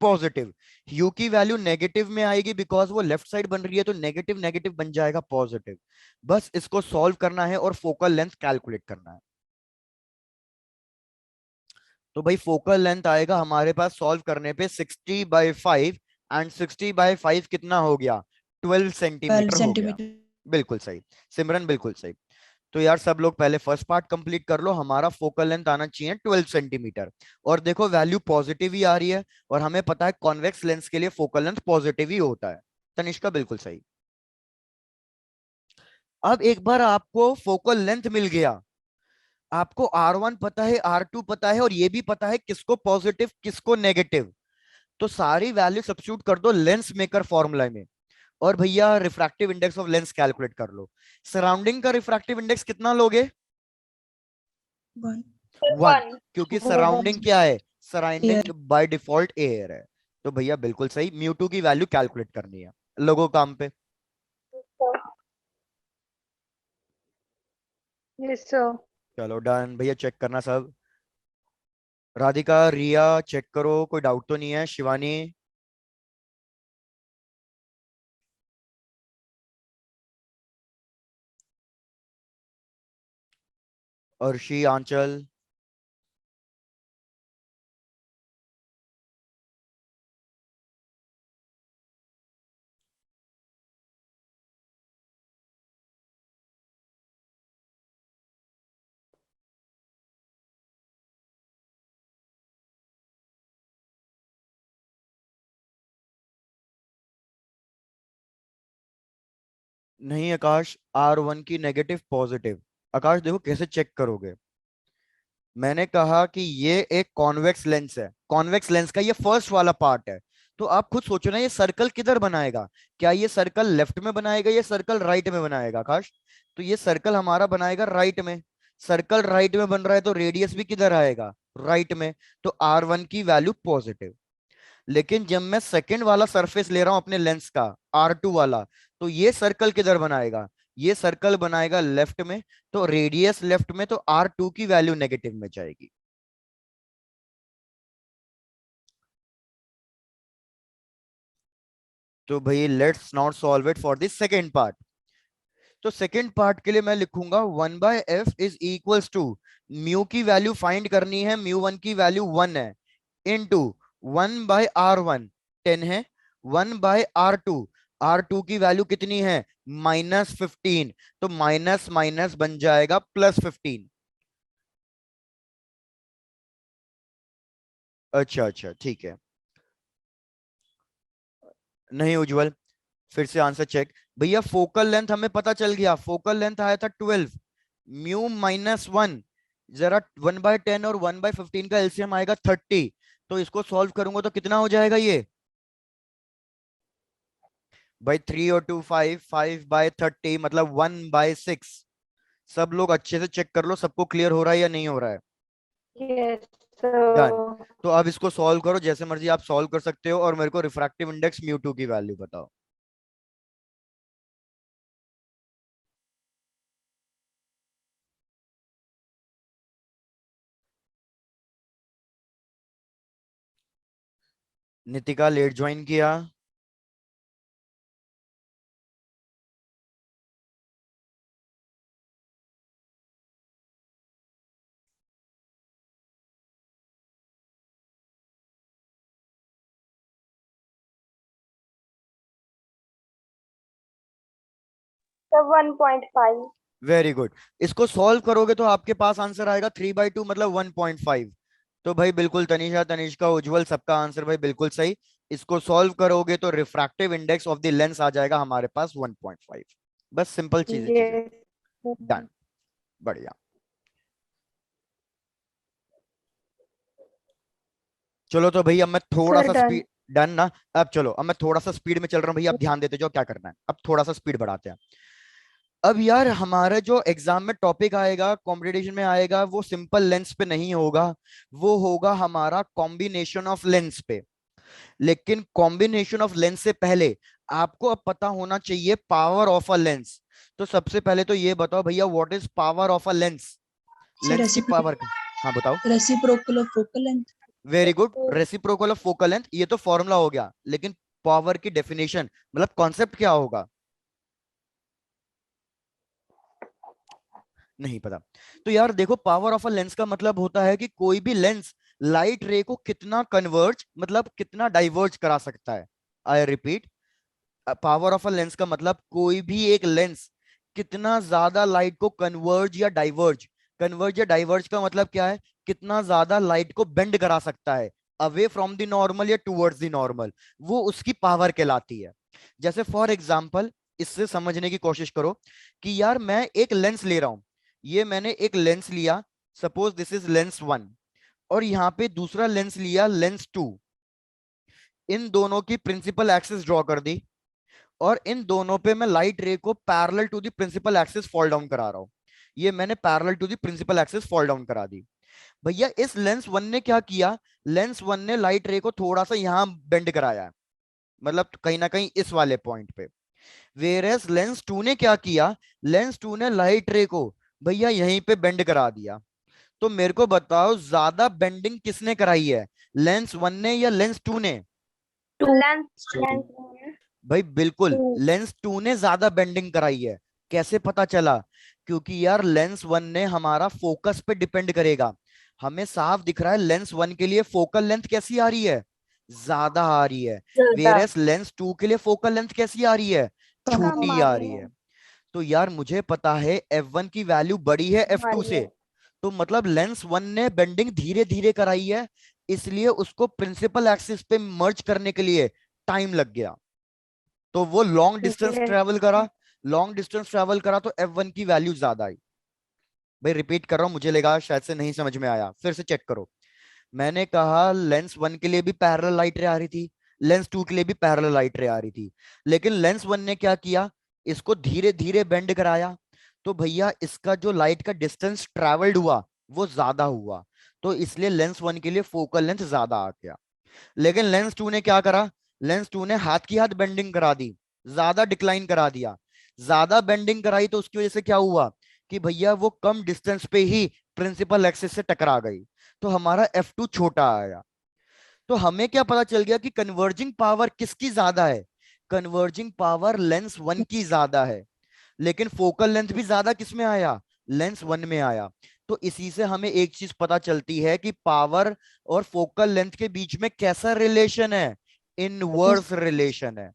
पॉजिटिव। u की वैल्यू नेगेटिव में आएगी बिकॉज वो लेफ्ट साइड बन रही है, तो नेगेटिव नेगेटिव बन जाएगा पॉजिटिव। बस इसको सॉल्व करना है और फोकल लेंथ कैलकुलेट करना है। तो भाई फोकल लेंथ आएगा हमारे पास सॉल्व करने पे 60/5 एंड 60/5 कितना हो गया 12 12 सेंटीमीटर हो गया। सेंटीमीटर। बिल्कुल सही सिमरन, बिल्कुल सही। तो यार सब लोग पहले फर्स्ट पार्ट कंप्लीट कर लो। हमारा फोकल लेंथ आना चाहिए 12 सेंटीमीटर, और देखो वैल्यू पॉजिटिव ही आ रही है, और हमें पता है कॉन्वेक्स लेंस के लिए फोकल लेंथ पॉजिटिव ही होता है। तनिष्का बिल्कुल सही। अब एक बार आपको फोकल लेंथ मिल गया, आपको R1 पता है, R2 पता है, और ये भी पता है किसको पॉजिटिव किसको नेगेटिव, तो सारी वैल्यू सब्स्टिट्यूट कर दो लेंस मेकर फॉर्मूला में, और भैया refractive index of lens calculate कर लो। सराउंडिंग का रिफ्रैक्टिव इंडेक्स कितना लोगे 1 1, क्योंकि सराउंडिंग क्या है, air. Surrounding by default air है। तो भैया बिल्कुल सही, म्यू2 की वैल्यू कैलकुलेट करनी है, लोगों काम पे। Yes sir. चलो डन भैया, चेक करना सब। राधिका रिया चेक करो, कोई डाउट तो नहीं है। शिवानी, अर्शी, आंचल, नहीं आकाश, R1 की नेगेटिव पॉजिटिव। आकाश देखो कैसे चेक करोगे, मैंने कहा कि ये एक कॉन्वेक्स लेंस है, कॉन्वेक्स लेंस का ये फर्स्ट वाला पार्ट है। तो आप खुद सोचो ना, ये सर्कल किधर बनाएगा, क्या ये सर्कल लेफ्ट में बनाएगा, ये सर्कल राइट में बनाएगा आकाश? तो ये सर्कल हमारा बनाएगा राइट में। सर्कल राइट में बन रहा है तो रेडियस भी किधर आएगा, राइट में। तो R1 की वैल्यू पॉजिटिव। लेकिन जब मैं सेकंड वाला सरफेस ले रहा हूं अपने लेंस का, R2 वाला, तो ये सर्कल किधर बनाएगा, ये सर्कल बनाएगा लेफ्ट में, तो रेडियस लेफ्ट में, तो R2 की वैल्यू नेगेटिव में जाएगी। तो भाई let's not solve it for this second part. तो सेकेंड पार्ट के लिए मैं लिखूंगा 1/f is equals to, mu की वैल्यू फाइंड करनी है, म्यू1 की वैल्यू 1 है, इनटू 1/r1 10 है, 1/r2, R2 की वैल्यू कितनी है -15, तो माइनस माइनस बन जाएगा +15। अच्छा अच्छा ठीक है। नहीं उज्जवल, फिर से आंसर चेक। भैया फोकल लेंथ हमें पता चल गया, फोकल लेंथ आया था 12, म्यू -1, जरा 1/10 और 1/15 का एलसीएम आएगा 30, तो इसको सॉल्व करूंगा तो कितना हो जाएगा ये भाई 3 और 2 5, 5/30 मतलब 1/6। सब लोग अच्छे से चेक कर लो, सबको क्लियर हो रहा है या नहीं हो रहा है? Yes done. सर। तो अब इसको सॉल्व करो, जैसे मर्जी आप सॉल्व कर सकते हो, और मेरे को रिफ्रैक्टिव इंडेक्स म्यू2 की वैल्यू बताओ। नितिका लेट ज्वाइन किया। 1.5। Very good. इसको सॉल्व करोगे तो आपके पास आंसर आएगा 3/2 मतलब 1.5। तो भाई बिल्कुल तनिषा, तनिष्का, उज्जवल, सबका आंसर भाई बिल्कुल सही। इसको सॉल्व करोगे तो refractive index of the lens आ जाएगा हमारे पास 1.5। बस सिंपल चीजें चीजें। यस। डन, बढ़िया। चलो तो भैया मैं थोड़ा सर सा डन। स्पीड, डन ना? अब चलो, अब मैं थोड़ा सा स्पीड में चल रहा हूँ भैया, अब ध्यान देते जाओ क्या करना है, अब थोड़ा सा स्पीड बढ़ाते हैं। अब यार हमारा जो एग्जाम में टॉपिक आएगा, कॉम्पिटिशन में आएगा, वो सिंपल लेंस पे नहीं होगा, वो होगा हमारा कॉम्बिनेशन ऑफ लेंस पे। लेकिन कॉम्बिनेशन ऑफ लेंस से पहले आपको अब पता होना चाहिए पावर ऑफ अ लेंस। तो सबसे पहले तो ये बताओ भैया, what is power of a lens? Sir lens की पावर का, हाँ बताओ। Reciprocal of focal length. Very good, reciprocal of focal length, ये तो फॉर्मूला हो गया, लेकिन पावर की डेफिनेशन मतलब कॉन्सेप्ट क्या होगा? नहीं पता। तो यार देखो, पावर ऑफ अ लेंस का मतलब होता है कि कोई भी लेंस लाइट रे को कितना कन्वर्ज मतलब कितना डाइवर्ज करा सकता है। I repeat, power of a lens का मतलब कोई भी एक लेंस कितना ज्यादा लाइट को कन्वर्ज या डाइवर्ज, कन्वर्ज या डाइवर्ज का मतलब क्या है, कितना ज्यादा लाइट को बेंड करा सकता है अवे फ्रॉम द नॉर्मल या टुवर्ड्स द नॉर्मल, वो उसकी पावर कहलाती है। जैसे फॉर एग्जांपल, इससे समझने की कोशिश करो कि यार मैं एक लेंस ले रहा हूं, ये मैंने एक लेंस लिया, सपोज दिस इज लेंस 1, और यहाँ पे दूसरा लेंस लिया लेंस 2। इन दोनों की प्रिंसिपल एक्सिस ड्रॉ कर दी, और इन दोनों पे मैं लाइट रे को parallel to the principal axis fall down करा रहा हूं। ये मैंने parallel to the principal axis fall down करा दी। भैया इस लेंस 1 ने क्या किया, लेंस 1 ने लाइट रे को थोड़ा सा यहां बेंड कराया है, मतलब कहीं ना कहीं इस वाले पॉइंट पे। वेयरएस लेंस 2 ने क्या किया, लेंस 2 ने लाइट रे को भैया यहीं पे बेंड करा दिया। तो मेरे को बताओ, ज्यादा बेंडिंग किसने कराई है, लेंस 1 ने या लेंस 2 ने? लेंस So, लेंस भाई बिल्कुल, टू। लेंस 2 ने ज्यादा बेंडिंग कराई है। कैसे पता चला? क्योंकि यार लेंस 1 ने हमारा फोकस पे डिपेंड करेगा। हमें साफ दिख रहा है लेंस 1 के लिए फोकल लेंथ कैसी आ रही है, ज्यादा आ रही है। ज्यादा वेयरएस लेंस 2 के लिए फोकल लेंथ कैसी आ रही है, कम छोटी आ आ रही रही है। है। तो यार मुझे पता है F1 की वैल्यू बड़ी है F2 हमारी है। से, तो मतलब लेंस 1 ने बेंडिंग धीरे धीरे कराई है, इसलिए उसको प्रिंसिपल एक्सिस पे मर्ज करने के लिए टाइम लग गया। तो वो लॉन्ग डिस्टेंस Yes. ट्रेवल करा, लॉन्ग डिस्टेंस ट्रेवल करा तो F1 की वैल्यू ज्यादा आई। भाई रिपीट कर रहा हूं, मुझे लगा शायद से नहीं समझ में आया, फिर से चेक करो। मैंने कहा लेंस 1 के लिए भी पैरेलल लाइट रे आ रही थी, लेंस 2 के लिए भी पैरेलल लाइट रे आ रही थी, लेकिन लेंस 1 ने क्या किया, इसको धीरे धीरे बेंड कराया। तो भैया इसका जो लाइट का डिस्टेंस ट्रेवल्ड हुआ वो ज्यादा हुआ, तो इसलिए लेंस 1 के लिए फोकल लेंथ ज्यादा आ गया। लेकिन लेंस 2 ने क्या करा, लेंस 2 ने हाथ की हाथ बेंडिंग करा दी, ज्यादा डिक्लाइन करा दिया। ज्यादा बेंडिंग कराई तो उसकी वजह से क्या हुआ कि भैया वो कम डिस्टेंस पे ही प्रिंसिपल एक्सिस से टकरा गई, तो हमारा F2 छोटा आया। तो हमें क्या पता चल गया कि कन्वर्जिंग पावर किसकी ज्यादा है, कन्वर्जिंग पावर लेंस 1 की ज्यादा है। लेकिन फोकल लेंथ भी ज्यादा किस में आया, लेंस 1 में आया। तो इसी से हमें एक चीज पता चलती है कि पावर और फोकल लेंथ के बीच में कैसा रिलेशन है, इनवर्स रिलेशन है।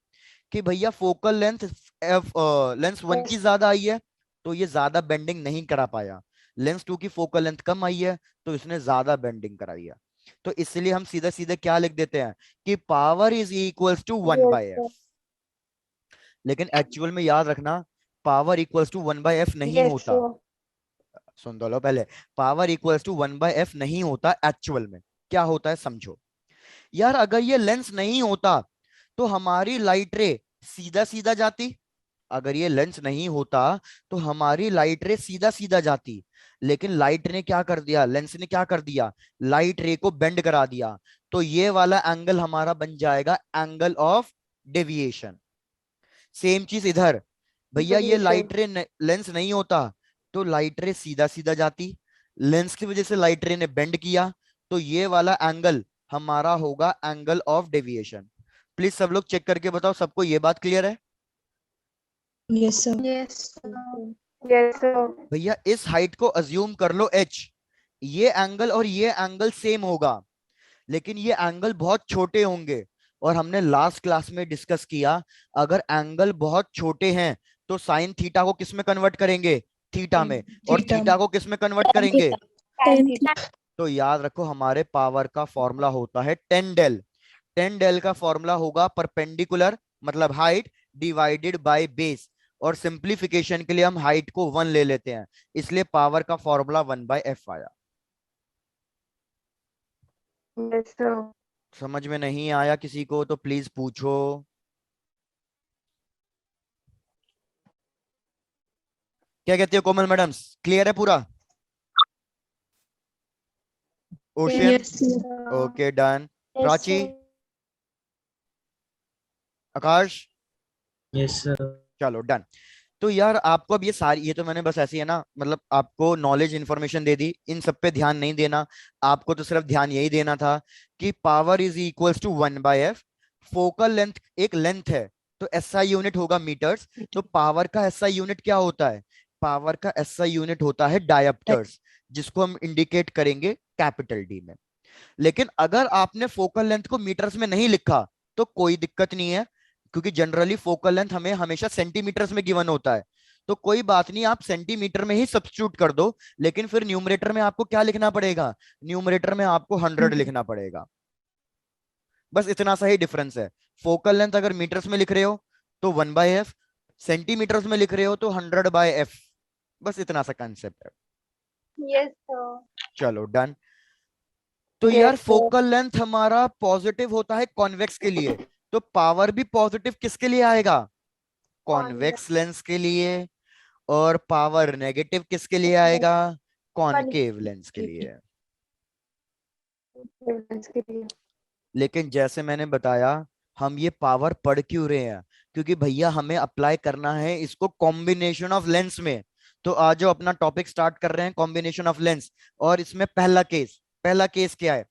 कि भैया फोकल लेंथ लेंस 1 की ज्यादा आई है, तो ये ज्यादा बेंडिंग नहीं करा पाया। लेंस 2 की फोकल लेंथ कम आई है, तो इसने ज्यादा बेंडिंग कराई है। तो इसलिए हम सीधे सीधे क्या लिख देते हैं कि power is equals to 1/f। Yes. लेकिन एक्चुअल में याद रखना, पावर इक्वल्स टू 1/f नहीं Yes. होता। सुन दो लो पहले, पावर इक्वल्स टू 1/f नहीं होता एक्चुअल में। क्या होता है समझो। यार अगर ये लेंस नहीं होता तो हमारी लाइट रे सीधा सीधा जाती, अगर ये लेंस नहीं होता तो हमारी लाइट रे सीधा सीधा जाती। लेकिन लाइट ने क्या कर दिया, लेंस ने क्या कर दिया, लाइट रे को बेंड करा दिया। तो ये वाला एंगल हमारा बन जाएगा एंगल ऑफ डेविएशन। सेम चीज इधर, भैया ये Deviation. लाइट रे लेंस नहीं होता तो लाइट रे सीधा सीधा जाती, लेंस की वजह से लाइट रे ने बेंड किया, तो ये वाला एंगल हमारा होगा एंगल ऑफ डेविएशन। प्लीज सब लोग चेक करके बताओ, सबको ये बात क्लियर है? Yes sir. Yes. Yes. भैया इस हाइट को अज्यूम कर लो h, ये एंगल और ये एंगल सेम होगा, लेकिन ये एंगल बहुत छोटे होंगे। और हमने लास्ट क्लास में डिस्कस किया, अगर एंगल बहुत छोटे हैं तो साइन थीटा को किस में कन्वर्ट करेंगे, थीटा में, और थीटा थीटा को किस में कन्वर्ट करेंगे। Tan theta. तो याद रखो हमारे पावर का फॉर्मूला होता है 10 डेल। 10 डेल का फॉर्मूला होगा परपेंडिकुलर मतलब हाइट डिवाइडेड बाय बेस, और सिंप्लीफिकेशन के लिए हम हाइट को 1 ले लेते हैं, इसलिए पावर का फॉर्मूला 1/f आया। Yes. समझ में नहीं आया किसी को तो प्लीज पूछो। क्या कहती हो कोमल मैडम्स, क्लियर है पूरा? Ocean, Yes. Okay done. Prachi, Aakash? Yes, sir. चलो डन। तो यार आपको अब ये सारी, ये तो मैंने बस ऐसी है ना, मतलब आपको नॉलेज इंफॉर्मेशन दे दी, इन सब पे ध्यान नहीं देना। आपको तो सिर्फ ध्यान यही देना था कि power is equals to 1/f। Focal length एक लेंथ है, तो एसआई यूनिट होगा मीटर्स। तो पावर का एसआई यूनिट क्या होता है? पावर का एसआई यूनिट होता है डायोप्टर्स, जिसको हम इंडिकेट करेंगे कैपिटल डी में। लेकिन अगर आपने फोकल लेंथ को मीटर्स में नहीं लिखा तो कोई दिक्कत नहीं है, क्योंकि जनरली फोकल लेंथ हमें हमेशा सेंटीमीटर्स में गिवन होता है। तो कोई बात नहीं, आप सेंटीमीटर में ही सब्स्टिट्यूट कर दो, लेकिन फिर न्यूमरेटर में आपको क्या लिखना पड़ेगा? न्यूमरेटर में आपको 100 लिखना पड़ेगा। बस इतना सा ही डिफरेंस है। फोकल लेंथ अगर मीटर्स में लिख रहे हो तो 1/f, सेंटीमीटर्स में लिख रहे हो तो 100/f। बस इतना सा कंसेप्ट है। Yes, sir. चलो डन। तो यार Yes, sir. फोकल लेंथ हमारा पॉजिटिव होता है कॉन्वेक्स के लिए, तो पावर भी पॉजिटिव किसके लिए आएगा? कॉन्वेक्स लेंस के लिए। और पावर नेगेटिव किसके लिए आएगा? कॉनकेव लेंस के लिए। के लिए। लेकिन जैसे मैंने बताया, हम ये पावर पढ़ क्यों रहे हैं? क्योंकि भैया हमें अप्लाई करना है इसको कॉम्बिनेशन ऑफ लेंस में। तो आज जो अपना टॉपिक स्टार्ट कर रहे हैं कॉम्बिनेशन ऑफ लेंस, और इसमें पहला केस क्या है?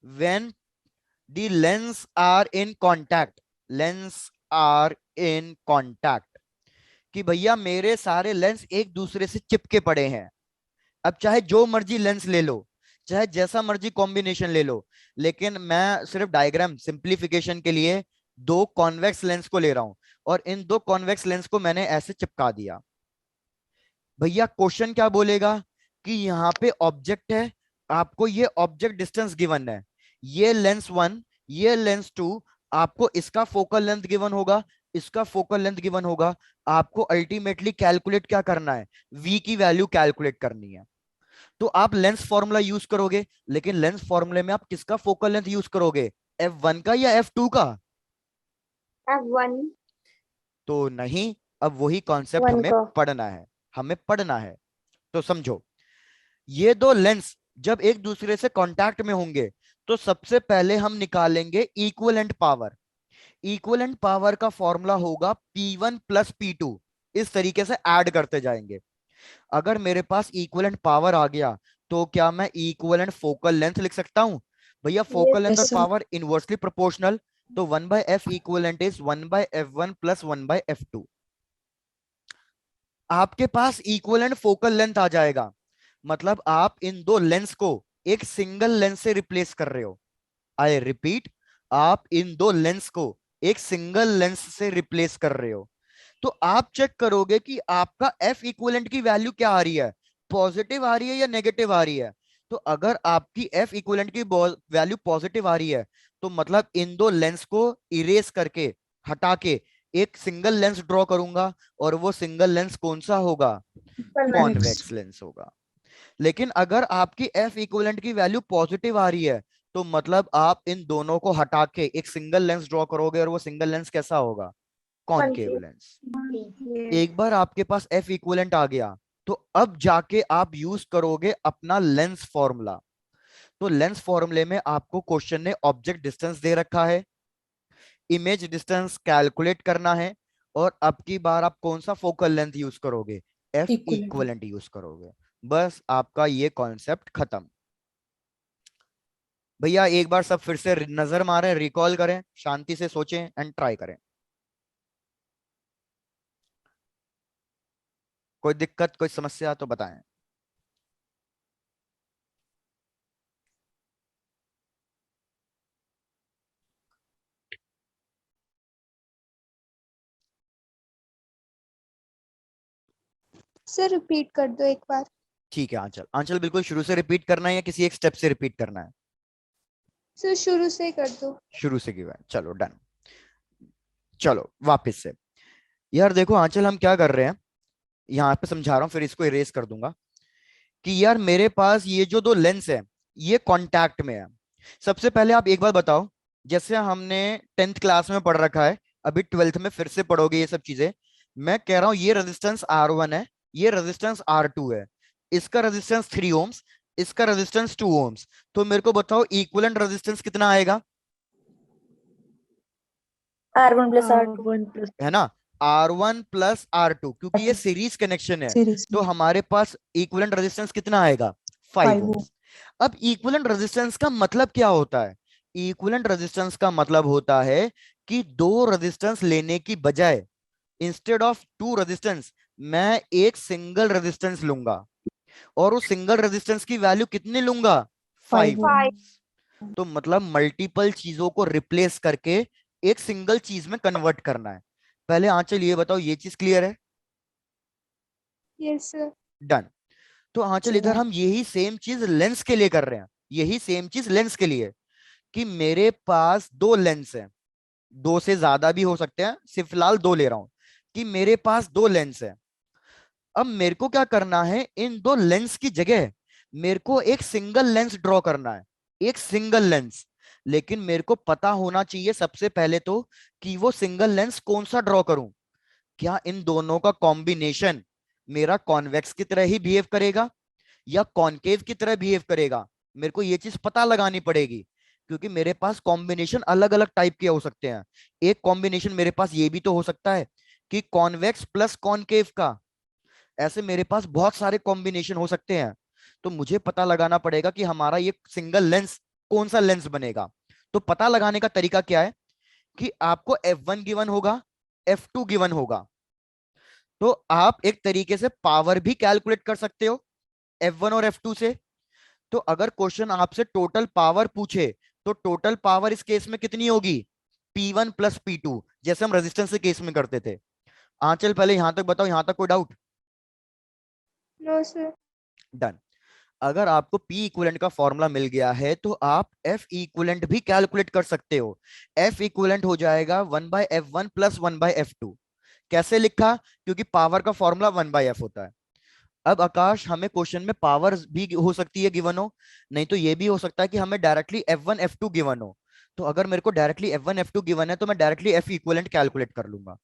When the lens are in contact, lens are in contact, कि भैया मेरे सारे लेंस एक दूसरे से चिपके पड़े हैं। अब चाहे जो मर्जी लेंस ले लो, चाहे जैसा मर्जी कॉम्बिनेशन ले लो, लेकिन मैं सिर्फ डायग्राम सिंप्लीफिकेशन के लिए दो कॉन्वेक्स लेंस को ले रहा हूं, और इन दो कॉन्वेक्स लेंस को मैंने ऐसे चिपका दिया। भैया क्वेश्चन क्या बोलेगा कि यहाँ पे ऑब्जेक्ट है, आपको ये ऑब्जेक्ट डिस्टेंस गिवन है, ये लेंस 1, ये लेंस 2, आपको इसका फोकल लेंथ गिवन होगा, इसका फोकल लेंथ गिवन होगा। आपको अल्टीमेटली कैलकुलेट क्या करना है? v की वैल्यू कैलकुलेट करनी है। तो आप लेंस फॉर्मूला यूज करोगे, लेकिन लेंस फॉर्मूले में आप किसका फोकल लेंथ यूज करोगे? f1 का या f2 का? F1. तो नहीं, अब वही कॉन्सेप्ट हमें का। पढ़ना है, हमें पढ़ना है। तो समझो, ये दो लेंस जब एक दूसरे से कांटेक्ट में होंगे तो सबसे पहले हम निकालेंगे इक्विवेलेंट पावर। इक्विवेलेंट पावर का फॉर्मूला होगा P1 प्लस P2। इस तरीके से ऐड करते जाएंगे। अगर मेरे पास इक्विवेलेंट पावर आ गया तो क्या मैं इक्विवेलेंट फोकल लेंथ लिख सकता हूं? भैया फोकल लेंथ Yes, और sir. पावर इनवर्सली प्रोपोर्शनल, तो 1/f equivalent is 1/f1 plus 1/f2। आपके पास इक्विवेलेंट फोकल लेंथ आ जाएगा, मतलब आप इन दो लेंस को एक सिंगल लेंस से रिप्लेस कर रहे हो। आई रिपीट, आप इन दो लेंस को एक सिंगल लेंस से रिप्लेस कर रहे हो। तो आप चेक करोगे कि आपका एफ इक्विवेलेंट की वैल्यू क्या आ रही है, पॉजिटिव आ रही है या नेगेटिव आ रही है। तो अगर आपकी एफ इक्विवेलेंट की वैल्यू पॉजिटिव आ रही है, तो मतलब इन दो लेंस को इरेज करके, हटा के एक सिंगल लेंस ड्रॉ करूंगा, और वो सिंगल लेंस कौन सा होगा? कॉन्वेक्स लेंस होगा। लेकिन अगर आपकी एफ इक्विवेलेंट की वैल्यू पॉजिटिव आ रही है, तो मतलब आप इन दोनों को हटा के एक सिंगल लेंस ड्रॉ करोगे, और वो सिंगल लेंस कैसा होगा? Concave lens. एक बार आपके पास एफ इक्विवेलेंट आ गया, तो अब जाके आप यूज करोगे अपना लेंस फॉर्मूला। तो लेंस फॉर्मूले में आपको क्वेश्चन ने ऑब्जेक्ट डिस्टेंस दे रखा है, इमेज डिस्टेंस कैलकुलेट करना है, और अब की बार आप कौन सा फोकल लेंथ यूज करोगे? एफ इक्विवेलेंट यूज करोगे। बस आपका ये कॉन्सेप्ट खत्म। भैया एक बार सब फिर से नजर मारें, रिकॉल करें, शांति से सोचें एंड ट्राई करें। कोई दिक्कत, कोई समस्या तो बताएं। सर रिपीट कर दो एक बार। ठीक है आंचल, आंचल बिल्कुल शुरू से रिपीट करना है या किसी एक स्टेप से रिपीट करना है? सर शुरू से कर दो। शुरू से क्यों है? चलो डन। चलो वापस से। यार देखो आंचल, हम क्या कर रहे हैं, यहाँ पे समझा रहा हूँ फिर इसको इरेज कर दूंगा। कि यार मेरे पास ये जो दो लेंस है, ये कांटेक्ट में है। सबसे पहले आप एक बात बताओ, जैसे हमने 10th क्लास में पढ़ रखा है, अभी 12th में फिर से पढ़ोगे ये सब चीजें। मैं कह रहा हूं ये रेजिस्टेंस R1 है, ये रेजिस्टेंस R2 है, इसका रेजिस्टेंस 3 ओम्स, इसका रेजिस्टेंस 2 ओम्स। तो मेरे को बताओ इक्विवेलेंट रेजिस्टेंस कितना आएगा? R1 plus R2 R1 plus है ना, R1 प्लस R2, क्योंकि ये सीरीज कनेक्शन है series तो हमारे पास इक्विवेलेंट रेजिस्टेंस कितना आएगा, 5 5 ओम। अब इक्विवेलेंट रेजिस्टेंस का मतलब क्या होता है, इक्विवेलेंट रेजिस्टेंस का मतलब होता है कि दो रेजिस्टेंस लेने की बजाय, इंस्टेड ऑफ टू रेजिस्टेंस, मैं एक सिंगल रेजिस्टेंस लूंगा और उस सिंगल रेजिस्टेंस की वैल्यू कितनी लूंगा, 5 5 ओम। ohm. तो मतलब मल्टीपल चीजों को रिप्लेस करके एक सिंगल चीज में कन्वर्ट करना है। पहले आंचल ये बताओ, ये चीज क्लियर है? Yes sir. डन। तो आंचल जी इधर हाँ। हम यही सेम चीज लेंस के लिए कर रहे हैं, यही सेम चीज लेंस के लिए, कि मेरे पास दो लेंस हैं, दो से ज्यादा भी हो सकते हैं, सिर्फ फिलहाल दो ले रहा हूं, कि मेरे पास दो लेंस है। अब मेरे को क्या करना है, इन दो लेंस की जगह मेरे को एक सिंगल लेंस ड्रॉ करना है, एक सिंगल लेंस। लेकिन मेरे को पता होना चाहिए सबसे पहले तो कि वो सिंगल लेंस कौन सा ड्रॉ करूं। क्या इन दोनों का कॉम्बिनेशन मेरा कॉन्वेक्स की तरह ही बिहेव करेगा या कॉनकेव की तरह बिहेव करेगा, मेरे को ये चीज पता लगानी पड़ेगी, क्योंकि मेरे पास कॉम्बिनेशन अलग अलग टाइप के हो सकते हैं। एक कॉम्बिनेशन मेरे पास ये भी तो हो सकता है कि कॉन्वेक्स प्लस कॉनकेव का, ऐसे मेरे पास बहुत सारे कॉम्बिनेशन हो सकते हैं। तो मुझे पता लगाना पड़ेगा कि हमारा ये सिंगल लेंस कौन सा लेंस बनेगा। तो पता लगाने का तरीका क्या है कि आपको F1 गिवन होगा, F2 गिवन होगा, तो आप एक तरीके से पावर भी कैलकुलेट कर सकते हो F1 और F2 से। तो अगर क्वेश्चन आपसे टोटल पावर पूछे तो टोटल पावर इस केस में कितनी होगी, P1 प्लस P2, जैसे हम रेजिस्टेंस के केस में करते थे। आंचल पहले यहां तक बताओ, यहां तक कोई डाउट? No sir. डन। अगर आपको P इक्विवेलेंट का फॉर्मूला मिल गया है तो आप F इक्विवेलेंट भी कैलकुलेट कर सकते हो। F इक्विवेलेंट हो जाएगा 1/F1 प्लस 1/F2। कैसे लिखा, क्योंकि पावर का फॉर्मूला 1/F होता है। अब आकाश, हमें क्वेश्चन में पावर भी हो सकती है गिवन हो, नहीं तो ये भी हो सकता है कि हमें डायरेक्टली F1 F2 गिवन हो। तो अगर मेरे को डायरेक्टली F1 F2 गिवन है तो मैं डायरेक्टली F इक्विवेलेंट कैलकुलेट कर लूंगा।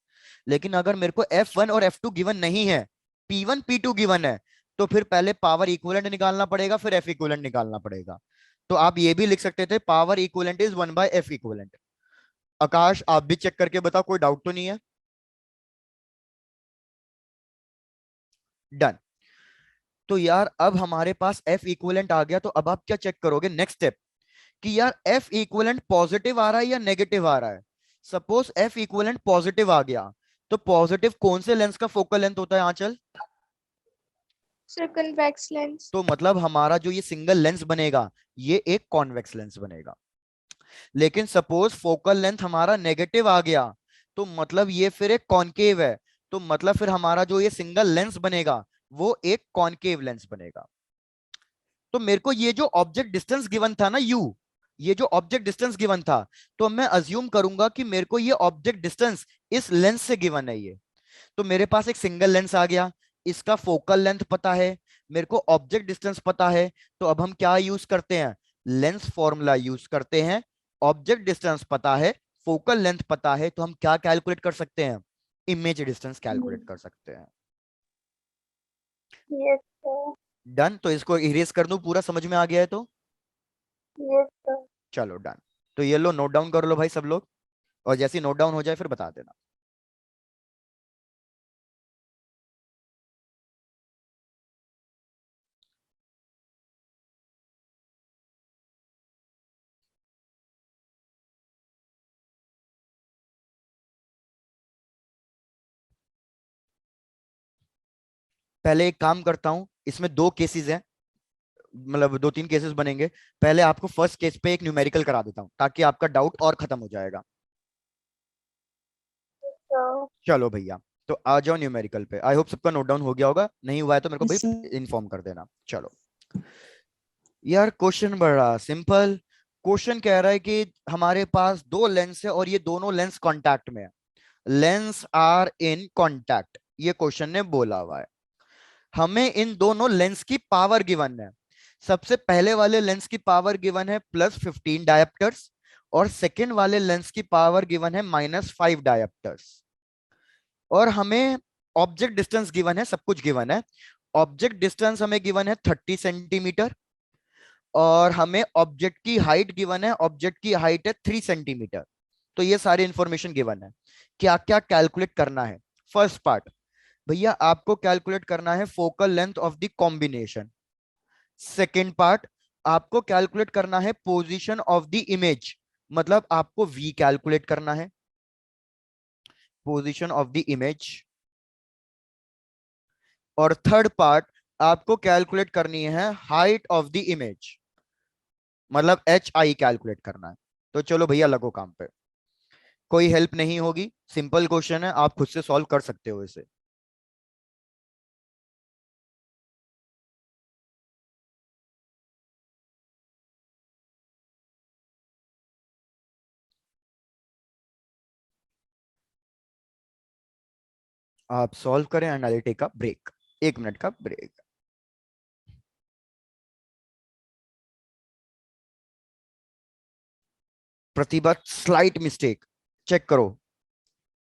लेकिन अगर मेरे को F1 और F2 गिवन नहीं है, P1 P2 गिवन है, तो फिर पहले पावर इक्विवेलेंट निकालना पड़ेगा, फिर F इक्विवेलेंट निकालना पड़ेगा। तो आप ये भी लिख सकते थे power equivalent is 1/F equivalent. Aakash, आप भी चेक करके बताओ, कोई डाउट तो नहीं है? डन। तो यार अब हमारे पास F इक्विवेलेंट आ गया, तो अब आप क्या चेक करोगे, नेक्स्ट स्टेप, कि यार F इक्विवेलेंट पॉजिटिव आ रहा है या नेगेटिव आ रहा है। सपोज F इक्विवेलेंट पॉजिटिव आ गया, तो पॉजिटिव कौन से लेंस का फोकल लेंथ होता है आंचल? Sir convex lens. तो मतलब हमारा जो ये सिंगल लेंस बनेगा ये एक कॉन्वेक्स लेंस बनेगा। लेकिन सपोज फोकल लेंथ हमारा नेगेटिव आ गया, तो मतलब ये फिर एक कॉनकेव है, तो मतलब फिर हमारा जो ये सिंगल लेंस बनेगा वो एक कॉनकेव लेंस बनेगा। तो मेरे को ये जो ऑब्जेक्ट डिस्टेंस गिवन था ना U, ये जो ऑब्जेक्ट डिस्टेंस गिवन था, तो मैं अज्यूम करूंगा कि मेरे को ये ऑब्जेक्ट डिस्टेंस इस लेंस से गिवन है ये। तो मेरे पास एक सिंगल लेंस आ गया, इसका फोकल लेंथ पता है, मेरे को ऑब्जेक्ट डिस्टेंस पता है, तो अब हम क्या यूज करते हैं, लेंस फॉर्मूला यूज करते हैं। ऑब्जेक्ट डिस्टेंस पता है, फोकल लेंथ पता है, तो हम क्या कैलकुलेट कर सकते हैं, इमेज डिस्टेंस कैलकुलेट कर सकते हैं। Yes, sir. डन। तो इसको इरेज कर दूं, पूरा समझ में आ गया है तो? Yes, sir. चलो डन। तो ये लो, नोट डाउन कर लो भाई सब लोग, और जैसे नोट डाउन हो जाए फिर बता देना। पहले एक काम करता हूं, इसमें दो केसेस हैं, मतलब दो तीन केसेस बनेंगे। पहले आपको फर्स्ट केस पे एक न्यूमेरिकल करा देता हूं ताकि आपका डाउट और खत्म हो जाएगा। So, चलो भैया, तो आ जाओ न्यूमेरिकल पे। आई होप सबका नोट डाउन हो गया होगा, नहीं हुआ है तो मेरे को Yes, भाई sir. इन्फॉर्म कर देना। चलो यार, क्वेश्चन बड़ा सिंपल। क्वेश्चन कह रहा है कि हमारे पास दो लेंस है और ये दोनों लेंस कांटेक्ट में है, लेंस आर इन कांटेक्ट, ये क्वेश्चन ने बोला हुआ है। हमें इन दोनों लेंस की पावर गिवन है। सबसे पहले वाले लेंस की पावर गिवन है +15 डायोप्टर्स, और सेकेंड वाले लेंस की पावर गिवन है -5 डायोप्टर्स। और हमें ऑब्जेक्ट डिस्टेंस गिवन है, सब कुछ गिवन है। ऑब्जेक्ट डिस्टेंस हमें गिवन है 30 सेंटीमीटर, और हमें ऑब्जेक्ट की हाइट गिवन है, ऑब्जेक्ट की हाइट है 3 सेंटीमीटर। तो ये सारी इंफॉर्मेशन गिवन है। क्या क्या कैलकुलेट करना है? फर्स्ट पार्ट, भैया आपको कैलकुलेट करना है focal length of the combination. Second part, आपको कैलकुलेट करना है पोजीशन ऑफ द इमेज, मतलब आपको वी कैलकुलेट करना है, पोजीशन ऑफ द इमेज। और थर्ड पार्ट, आपको कैलकुलेट करनी है हाइट ऑफ द इमेज, मतलब एच आई कैलकुलेट करना है। तो चलो भैया लगो काम पे, कोई हेल्प नहीं होगी, सिंपल क्वेश्चन है, आप खुद से सॉल्व कर सकते हो इसे। आप सॉल्व करें and I take a break, 1 minute का break. Pratibha slight mistake, check करो,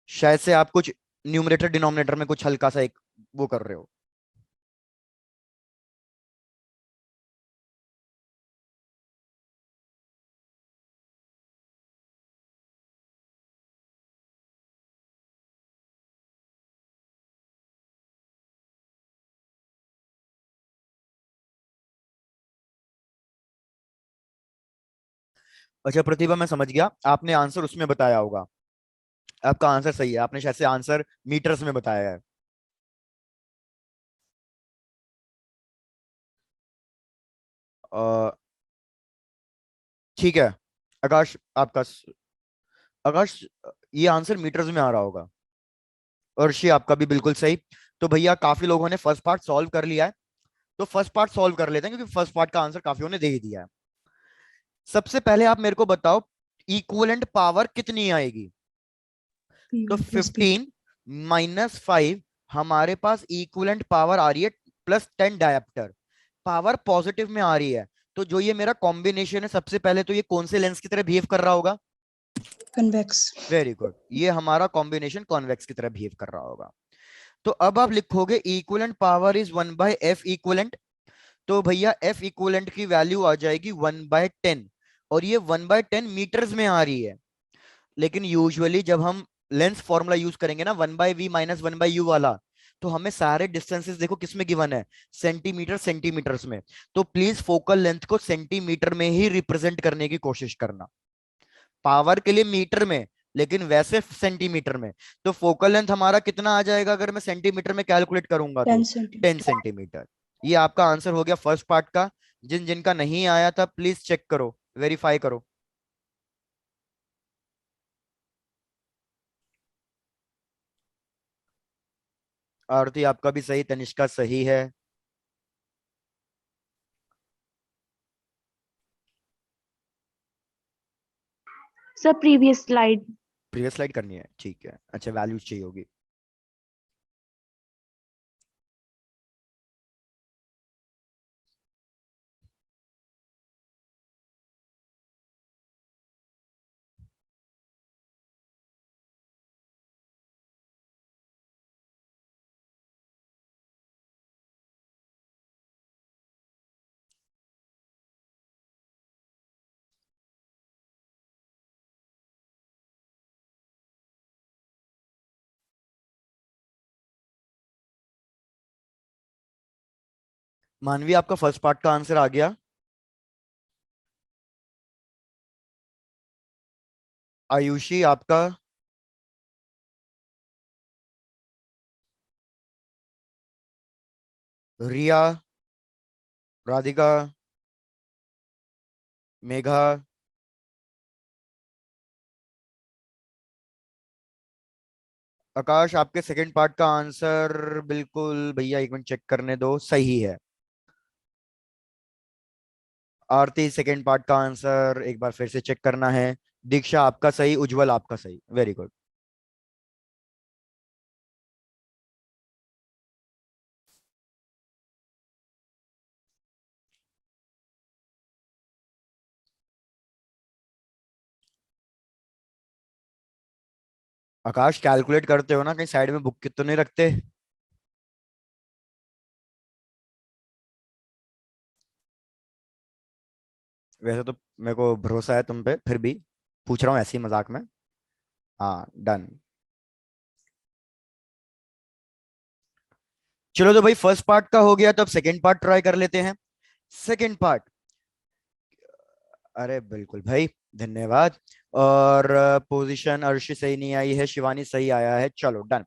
शायद से आप कुछ न्यूमरेटर डिनोमिनेटर में कुछ हल्का सा एक वो कर रहे हो। अच्छा प्रतिभा, मैं समझ गया, आपने आंसर उसमें बताया होगा, आपका आंसर सही है, आपने शायद से आंसर मीटर्स में बताया है। अ, ठीक है, आकाश आपका, आकाश ये आंसर मीटर्स में आ रहा होगा, और अर्शी आपका भी बिल्कुल सही। तो भैया काफी लोगों ने फर्स्ट पार्ट सॉल्व कर लिया है, तो फर्स्ट पार्ट सॉल्व कर लेते हैं, क्योंकि फर्स्ट पार्ट का आंसर काफियों ने दे ही दिया है। सबसे पहले आप मेरे को बताओ इक्विवेलेंट पावर कितनी आएगी? तो P1 plus P2. 15 - 5, हमारे पास इक्विवेलेंट पावर आ रही है +10 डायप्टर, पावर पॉजिटिव में आ रही है। तो जो ये मेरा कॉम्बिनेशन है, सबसे पहले तो ये कौन से लेंस की तरह बिहेव कर रहा होगा? Convex. वेरी गुड, ये हमारा कॉम्बिनेशन कॉन्वेक्स की तरह बिहेव कर रहा होगा। तो अब आप लिखोगे equivalent power is 1/f equivalent. तो भैया एफ इक्विवेलेंट की वैल्यू आ जाएगी 1/10, और ये 1/10 मीटर्स में आ रही है। लेकिन यूजुअली जब हम लेंस फॉर्मूला यूज करेंगे ना, 1/v - 1/u वाला, तो हमें सारे डिस्टेंसेस देखो किस में गिवन है, सेंटीमीटर सेंटीमीटर्स में। तो प्लीज फोकल लेंथ को सेंटीमीटर में ही रिप्रेजेंट करने की कोशिश करना, पावर के लिए मीटर में, लेकिन वैसे सेंटीमीटर में। तो फोकल लेंथ हमारा कितना आ जाएगा अगर मैं सेंटीमीटर में कैलकुलेट करूंगा? 10 तो 10 centimeter. सेंटीमीटर। ये आपका आंसर हो गया फर्स्ट पार्ट का। जिन जिनका नहीं आया था प्लीज चेक करो, वेरीफाई करो। आरती आपका भी सही, तनिष्का सही है। Sir, previous slide. Previous slide करनी है, ठीक है, अच्छा वैल्यूज चाहिए होगी। मानवी आपका फर्स्ट पार्ट का आंसर आ गया। आयुषी आपका, रिया, राधिका, मेघा, आकाश आपके सेकंड पार्ट का आंसर बिल्कुल, भैया 1 मिनट चेक करने दो, सही है। आरती सेकंड पार्ट का आंसर एक बार फिर से चेक करना है। दीक्षा आपका सही, उज्जवल आपका सही, वेरी गुड। आकाश कैलकुलेट करते हो ना, कहीं साइड में बुक तो नहीं रखते? वैसे तो मेरे को भरोसा है तुम पे, फिर भी पूछ रहा हूँ ऐसे ही मजाक में। हाँ डन। चलो तो भाई फर्स्ट पार्ट का हो गया, तो अब सेकेंड पार्ट ट्राई कर लेते हैं। सेकेंड पार्ट, अरे बिल्कुल भाई, धन्यवाद। और पोजीशन अर्शी सही नहीं आई है, शिवानी सही आया है, चलो डन।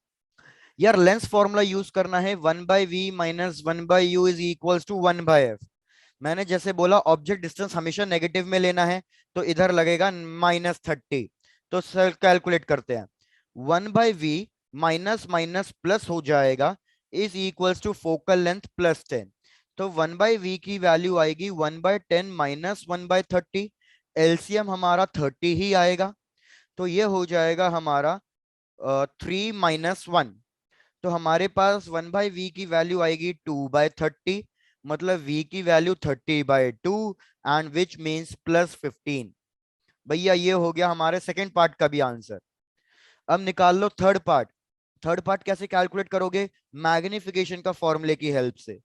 यार लेंस फॉर्मूला यूज करना है, 1/v minus 1/u is equals to 1/f। मैंने जैसे बोला ऑब्जेक्ट डिस्टेंस हमेशा नेगेटिव में लेना है, तो इधर लगेगा -30। तो सर कैलकुलेट करते हैं, 1/v माइनस माइनस प्लस हो जाएगा, is equals to focal length plus 10। तो 1/v की वैल्यू आएगी 1/10 माइनस 1/30। एलसीएम हमारा 30 ही आएगा, तो ये हो जाएगा हमारा 3 - 1। तो हमारे पास 1/v की वैल्यू आएगी 2/30, मतलब v की वैल्यू 30/2, एंड विच मीन्स +15। भैया ये हो गया हमारे सेकेंड पार्ट का भी आंसर। अब निकाल लो थर्ड पार्ट। थर्ड पार्ट कैसे कैलकुलेट करोगे? मैग्निफिकेशन का फॉर्मूले की हेल्प से,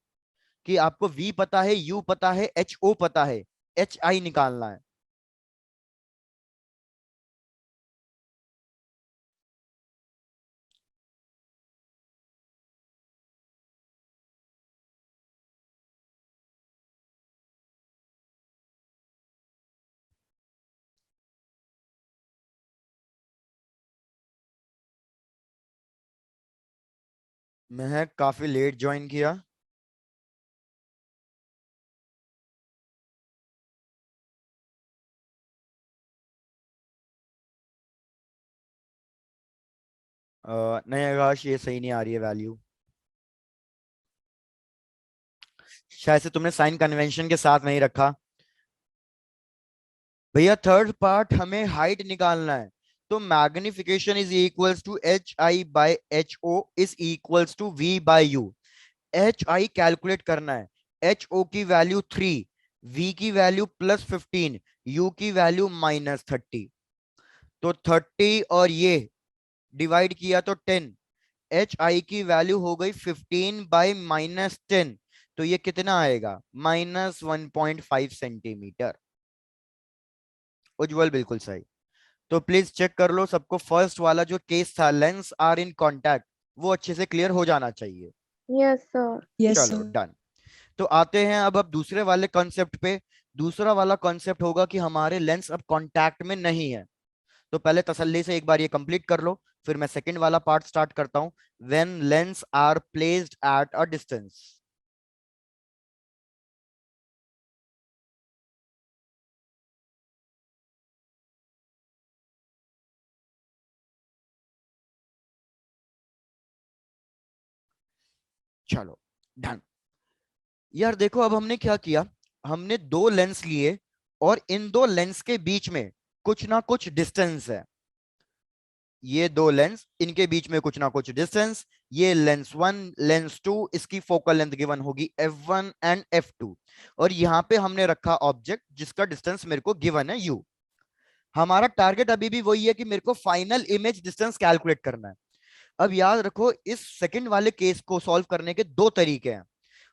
कि आपको v पता है, u पता है, ho पता है, hi निकालना है। मैं काफी लेट ज्वाइन किया। नहीं आकाश, ये सही नहीं आ रही है वैल्यू, शायद से तुमने साइन कन्वेंशन के साथ नहीं रखा। भैया थर्ड पार्ट हमें हाइट निकालना है, तो magnification is equals to hi/ho is equals to v/u। hi calculate करना है, ho की वैल्यू 3, v की वैल्यू +15, u की वैल्यू -30। तो 30 और ये डिवाइड किया तो 10, hi की वैल्यू हो गई 15/-10। तो ये कितना आएगा? -1.5 सेंटीमीटर। उज्जवल बिल्कुल सही। तो प्लीज चेक कर लो सबको, फर्स्ट वाला जो केस था लेंस आर इन कांटेक्ट, वो अच्छे से क्लियर हो जाना चाहिए। Yes, sir. Yes, चलो sir. डन। तो आते हैं अब दूसरे वाले कॉन्सेप्ट पे। दूसरा वाला कॉन्सेप्ट होगा कि हमारे लेंस अब कांटेक्ट में नहीं है। तो पहले तसल्ली से एक बार ये कंप्लीट कर लो, फिर मैं सेकंड वाला पार्ट स्टार्ट करता हूं। When lens are placed at a distance. चलो डन। यार देखो अब हमने क्या किया, हमने दो लेंस लिए, और इन दो लेंस के बीच में कुछ ना कुछ डिस्टेंस है। ये दो लेंस, इनके बीच में कुछ ना कुछ डिस्टेंस। ये लेंस 1, लेंस 2, इसकी फोकल लेंथ गिवन होगी f1 एंड f2। और यहाँ पे हमने रखा ऑब्जेक्ट जिसका डिस्टेंस मेरे को गिवन है u। हमारा टारगेट अभी भी वही है कि मेरे को फाइनल इमेज डिस्टेंस कैलकुलेट करना है। अब याद रखो, इस सेकंड वाले केस को सॉल्व करने के दो तरीके हैं,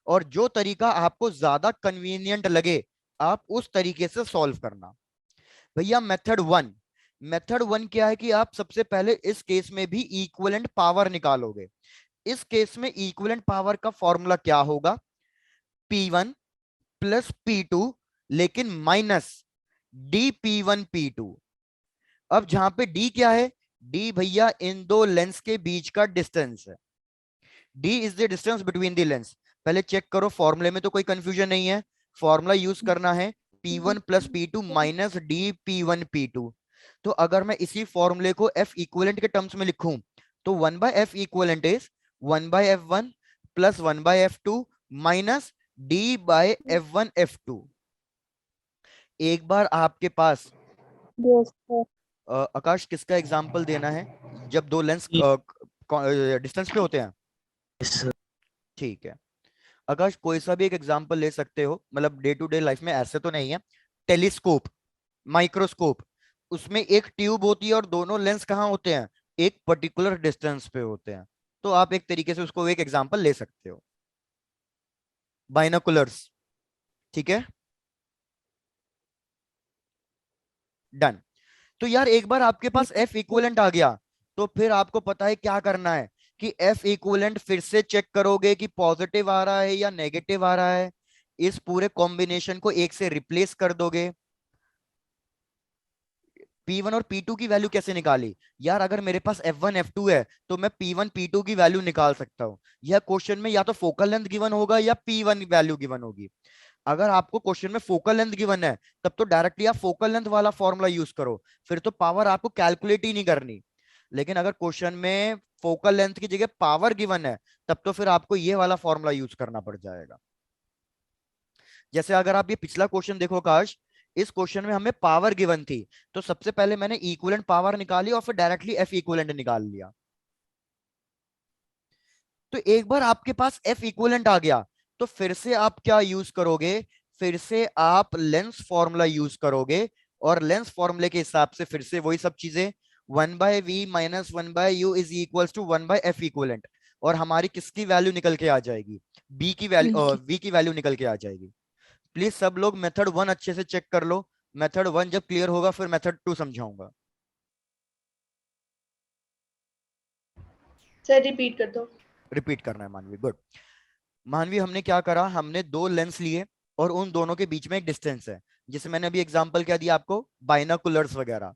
और जो तरीका आपको ज्यादा कन्वीनियंट लगे आप उस तरीके से सॉल्व करना। भैया मेथड वन क्या है कि आप सबसे पहले इस केस में भी इक्विवेलेंट पावर निकालोगे। इस केस में इक्विवेलेंट पावर का फॉर्मूला क्या होगा? P1 प्लस P2, लेकिन माइनस dP1 P2। अब जहां पे D क्या है? D भैया इन दो लेंस के बीच का डिस्टेंस है। D is the distance between the lens. पहले चेक करो फॉर्मूले में तो कोई कंफ्यूजन नहीं है। फॉर्मूला यूज करना है P1 plus P2 minus dP1 P2। तो अगर मैं इसी फॉर्मूले को F इक्विवेलेंट के टर्म्स में लिखूं, तो 1/F equivalent is 1/F1 plus 1/F2 minus D/F1 F2। एक बार आपके पास Yes, sir. आकाश किसका एग्जाम्पल देना है जब दो लेंस डिस्टेंस पे होते हैं? Yes, sir. ठीक है आकाश, कोई सा भी एक एग्जाम्पल ले सकते हो, मतलब डे टू डे लाइफ में, ऐसे तो नहीं है। टेलीस्कोप, माइक्रोस्कोप, उसमें एक ट्यूब होती है और दोनों लेंस कहाँ होते हैं? एक पर्टिकुलर डिस्टेंस पे होते हैं। तो आप एक तरीके से उसको एक एग्जाम्पल ले सकते हो। बाइनोकुलर्स, ठीक है डन। तो यार एक बार आपके पास एफ इक्विवेलेंट आ गया तो फिर आपको पता है क्या करना है कि एफ इक्विवेलेंट फिर से चेक करोगे कि पॉजिटिव आ रहा है या नेगेटिव आ रहा है। इस पूरे कॉम्बिनेशन को एक से रिप्लेस कर दोगे। P1 और P2 की वैल्यू कैसे निकाली यार? अगर मेरे पास F1 F2 है तो मैं P1 P2 की वैल्यू निकाल सकता हूं। यह क्वेश्चन में या तो फोकल लेंथ गिवन होगा या P1 वैल्यू गिवन होगी। अगर आपको क्वेश्चन में फोकल लेंथ गिवन है तब तो डायरेक्टली आप फोकल लेंथ वाला फॉर्मूला यूज करो, फिर तो पावर आपको कैलकुलेट ही नहीं करनी। लेकिन अगर क्वेश्चन में फोकल लेंथ की जगह पावर गिवन है तब तो फिर आपको ये वाला फॉर्मूला यूज करना पड़ जाएगा। जैसे अगर आप ये पिछला क्वेश्चन देखो काश, इस क्वेश्चन में हमें पावर गिवन थी तो सबसे पहले मैंने इक्विवेलेंट पावर निकाली और फिर डायरेक्टली एफ इक्विवेलेंट निकाल लिया। तो एक बार आपके पास एफ इक्विवेलेंट आ गया तो फिर से आप क्या यूज करोगे? फिर से आप लेंस फॉर्मूला यूज करोगे और लेंस फॉर्मूले के हिसाब से फिर से वही सब चीजें 1/v minus 1/u is equals to 1/f equivalent. और हमारी किसकी वैल्यू निकल के आ जाएगी? बी की वैल्यू, v की वैल्यू निकल के आ जाएगी। प्लीज सब लोग मेथड 1 अच्छे से चेक कर लो। मेथड 1 जब क्लियर होगा फिर मेथड 2 समझाऊंगा। सर रिपीट कर दो। रिपीट करना है मानवी, गुड। मानवी हमने क्या करा, हमने दो लेंस लिए और उन दोनों के बीच में एक डिस्टेंस है, जिसे मैंने अभी एग्जांपल क्या दिया आपको, बाइनोकुलर्स वगैरह।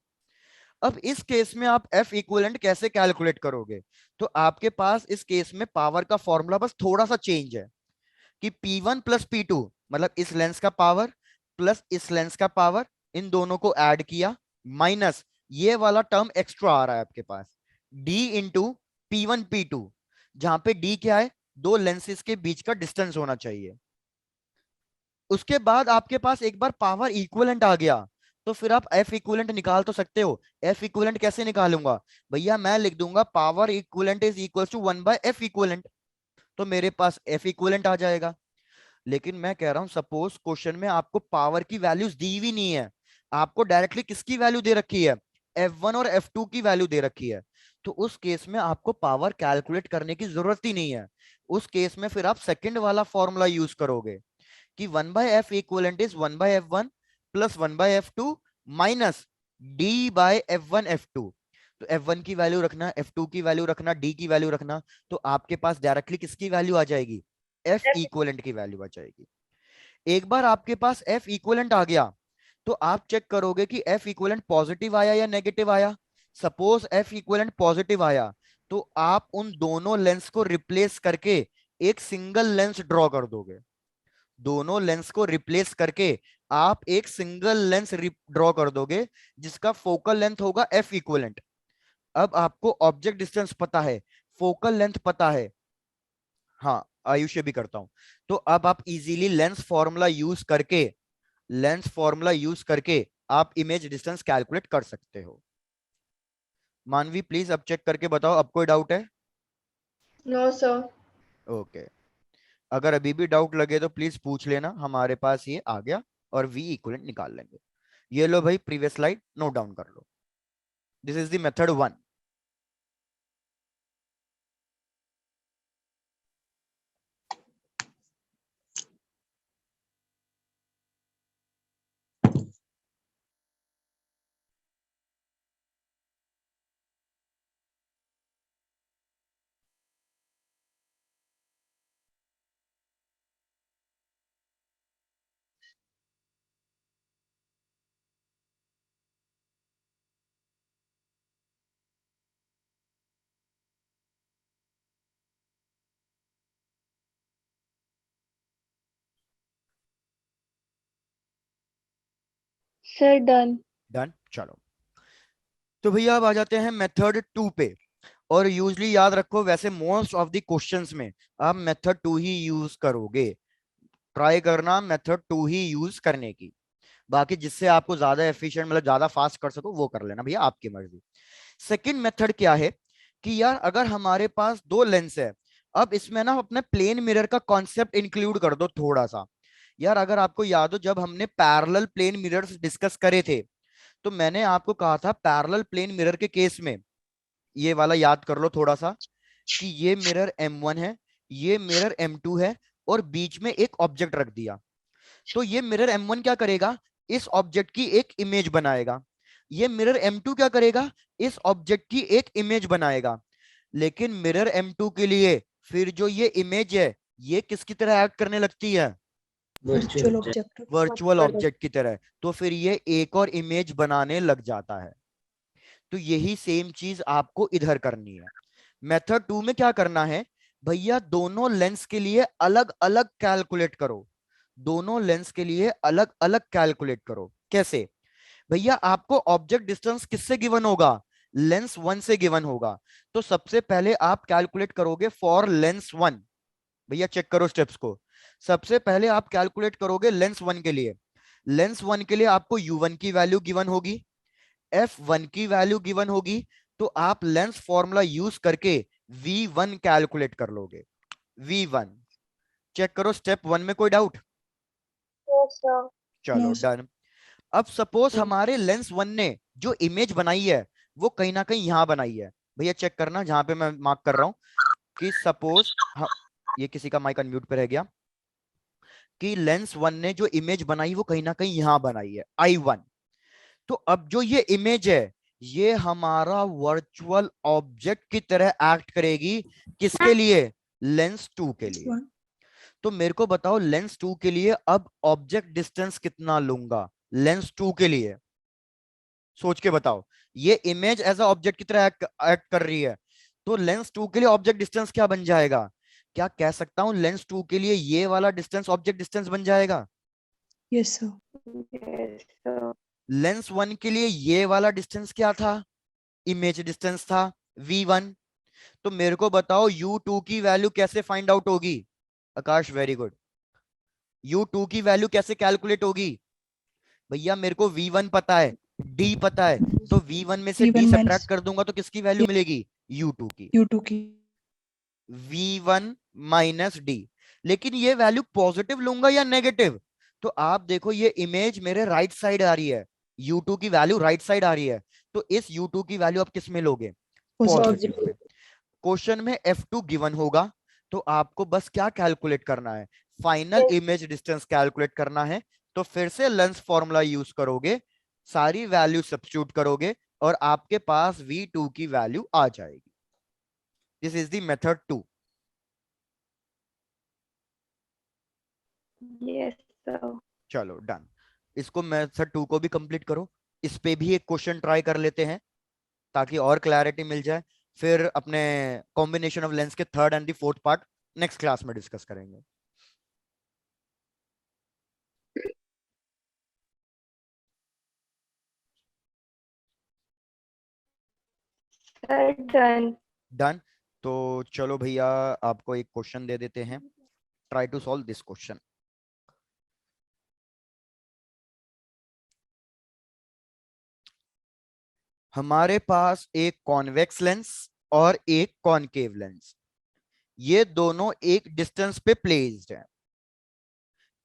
अब इस केस में आप एफ इक्विवेलेंट कैसे कैलकुलेट करोगे? तो आपके पास इस केस में पावर का फॉर्मूला बस थोड़ा सा चेंज है कि P1 प्लस P2 मतलब इस लेंस का पावर प्लस इस लेंस का पावर, इन दोनों को ऐड किया माइनस ये वाला टर्म एक्स्ट्रा आ रहा है आपके पास D इंटू P1 P2, जहां पे D क्या है, दो लेंसेज के बीच का डिस्टेंस होना चाहिए। उसके बाद आपके पास एक बार पावर इक्विवेलेंट आ गया तो फिर आप एफ इक्विवेलेंट निकाल तो सकते हो। एफ इक्विवेलेंट कैसे निकालूंगा भैया? मैं लिख दूंगा power equivalent is equal to 1/f equivalent, तो मेरे पास एफ इक्विवेलेंट आ जाएगा। लेकिन मैं कह रहा हूं सपोज क्वेश्चन में आपको पावर की वैल्यूज दी हुई नहीं है, आपको डायरेक्टली किसकी वैल्यू दे रखी है, F1 और F2 की वैल्यू दे रखी है। तो उस केस में आपको पावर कैलकुलेट करने की जरूरत ही नहीं है। उस केस में फिर आप सेकंड वाला फॉर्मूला यूज करोगे कि 1/f equivalent is 1/f1 plus 1/f2 minus D/f1 F2। तो F1 की वैल्यू रखना, F2 की वैल्यू रखना, D की वैल्यू रखना, तो आपके पास डायरेक्टली किसकी वैल्यू आ जाएगी, एफ इक्विवेलेंट की वैल्यू आ जाएगी। एक बार आपके पास एफ इक्विवेलेंट आ गया तो आप चेक करोगे कि एफ इक्विवेलेंट पॉजिटिव आया या नेगेटिव आया। सपोज एफ इक्विवेलेंट पॉजिटिव आया तो आप उन दोनों लेंस को रिप्लेस करके एक सिंगल लेंस ड्रॉ कर दोगे। दोनों लेंस को रिप्लेस करके आप एक सिंगल लेंस ड्रॉ कर दोगे जिसका फोकल लेंथ होगा एफ इक्विवेलेंट। अब आपको ऑब्जेक्ट डिस्टेंस पता है, फोकल लेंथ पता है, हाँ आयुष्य भी करता हूं। तो अब आप इजीली लेंस फॉर्मूला यूज करके आप इमेज डिस्टेंस कैलकुलेट कर सकते हो। मानवी प्लीज अब चेक करके बताओ, अब कोई डाउट है? No sir. ओके, अगर अभी भी डाउट लगे तो प्लीज पूछ लेना, हमारे पास ये आ गया और वी इक्विवेलेंट निकाल लेंगे। ये लो भाई प्रीवियस स्लाइड नोट डाउन कर लो। This is the method 1। Sir, done. Done, चलो। तो भैया अब आ जाते हैं मेथड 2 पे। और यूजली याद रखो, वैसे मोस्ट ऑफ द क्वेश्चंस में आप मेथड 2 ही यूज करोगे। ट्राई करना मेथड 2 ही यूज करने की, बाकी जिससे आपको ज्यादा एफिशिएंट मतलब ज्यादा फास्ट कर सको वो कर लेना भैया, आपकी मर्जी। सेकंड मेथड क्या है कि यार अगर हमारे पास दो लेंस है, अब इसमें ना अपने प्लेन मिरर का कॉन्सेप्ट इंक्लूड कर दो थोड़ा सा। यार अगर आपको याद हो जब हमने पैरेलल प्लेन मिरर्स डिस्कस करे थे तो मैंने आपको कहा था पैरेलल प्लेन मिरर के केस में, ये वाला याद कर लो थोड़ा सा, कि ये मिरर M1 है, ये मिरर M2 है और बीच में एक ऑब्जेक्ट रख दिया। तो ये मिरर M1 क्या करेगा, इस ऑब्जेक्ट की एक इमेज बनाएगा। ये मिरर M2 क्या करेगा, इस ऑब्जेक्ट की एक इमेज बनाएगा। लेकिन मिरर M2 के लिए फिर जो ये इमेज है ये किसकी तरह एक्ट करने लगती है, वर्चुअल ऑब्जेक्ट। वर्चुअल ऑब्जेक्ट की तरह। तो फिर ये एक और इमेज बनाने लग जाता है। तो यही सेम चीज आपको इधर करनी है। मेथड 2 में क्या करना है भैया, दोनों लेंस के लिए अलग अलग कैलकुलेट करो। दोनों लेंस के लिए अलग अलग कैलकुलेट करो। कैसे भैया, आपको ऑब्जेक्ट डिस्टेंस किससे गिवन होगा, लेंस 1 से गिवन होगा। तो सबसे पहले आप कैलकुलेट करोगे फॉर लेंस 1। भैया चेक करो स्टेप्स को। सबसे पहले आप कैलकुलेट करोगे लेंस 1 के लिए। लेंस 1 के लिए आपको U1 की वैल्यू गिवन होगी, F1 की वैल्यू गिवन होगी। तो आप लेंस फॉर्मूला यूज करके V1 कैलकुलेट कर लोगे। V1 चेक करो, स्टेप 1 में कोई डाउट? चलो No, डन। अब सपोज हमारे लेंस 1 ने जो इमेज बनाई है वो कहीं ना कहीं यहां बनाई है। भैया चेक करना जहां पे मैं मार्क कर रहा हूं कि सपोज ये किसी का माइक अनम्यूट पे रह गया, कि लेंस 1 ने जो इमेज बनाई वो कहीं ना कहीं यहां बनाई है I1। तो अब जो ये इमेज है ये हमारा वर्चुअल ऑब्जेक्ट की तरह एक्ट करेगी। किसके लिए, लेंस 2 के लिए। one. तो मेरे को बताओ लेंस 2 के लिए अब ऑब्जेक्ट डिस्टेंस कितना लूंगा, लेंस 2 के लिए सोच के बताओ। ये इमेज एज अ ऑब्जेक्ट की तरह एक्ट कर रही है। तो लेंस 2 के लिए ऑब्जेक्ट डिस्टेंस क्या बन जाएगा, क्या कह सकता हूं लेंस 2 के लिए ये वाला डिस्टेंस ऑब्जेक्ट डिस्टेंस बन जाएगा। Yes, sir. Yes, sir. Lens 1 के लिए ये वाला डिस्टेंस क्या था, इमेज डिस्टेंस था V1। तो मेरे को बताओ U2 की वैल्यू कैसे फाइंड आउट होगी, आकाश वेरी गुड। U2 की वैल्यू कैसे कैलकुलेट होगी भैया, मेरे को V1 पता है, D पता है, तो V1 में से D V1 सब्ट्रैक्ट minus कर दूंगा तो किसकी वैल्यू मिलेगी, U2 की। U2 की। V1 minus D। लेकिन ये वैल्यू पॉजिटिव लूंगा या नेगेटिव, तो आप देखो ये इमेज मेरे राइट साइड आ रही है, U2 की वैल्यू राइट साइड आ रही है। तो इस U2 की वैल्यू आप किस में लोगे, पॉजिटिव में। क्वेश्चन में F2 गिवन होगा तो आपको बस क्या कैलकुलेट करना है, फाइनल इमेज डिस्टेंस कैलकुलेट करना है। तो फिर से लेंस फॉर्मूला यूज करोगे, सारी वैल्यू सब्स्टिट्यूट करोगे और आपके पास V2 की वैल्यू आ जाएगी। This is the method 2। Yes, sir. चलो डन। इसको मेथड 2 को भी कंप्लीट करो। इस पे भी एक क्वेश्चन ट्राई कर लेते हैं ताकि और क्लैरिटी मिल जाए। फिर अपने कॉम्बिनेशन ऑफ लेंस के third and the fourth part next class में डिस्कस करेंगे। Sir, done. डन। तो चलो भैया आपको एक क्वेश्चन दे देते हैं, try to solve this question. हमारे पास एक कॉन्वेक्स लेंस और एक कॉनकेव लेंस, ये दोनों एक डिस्टेंस पे प्लेस्ड है।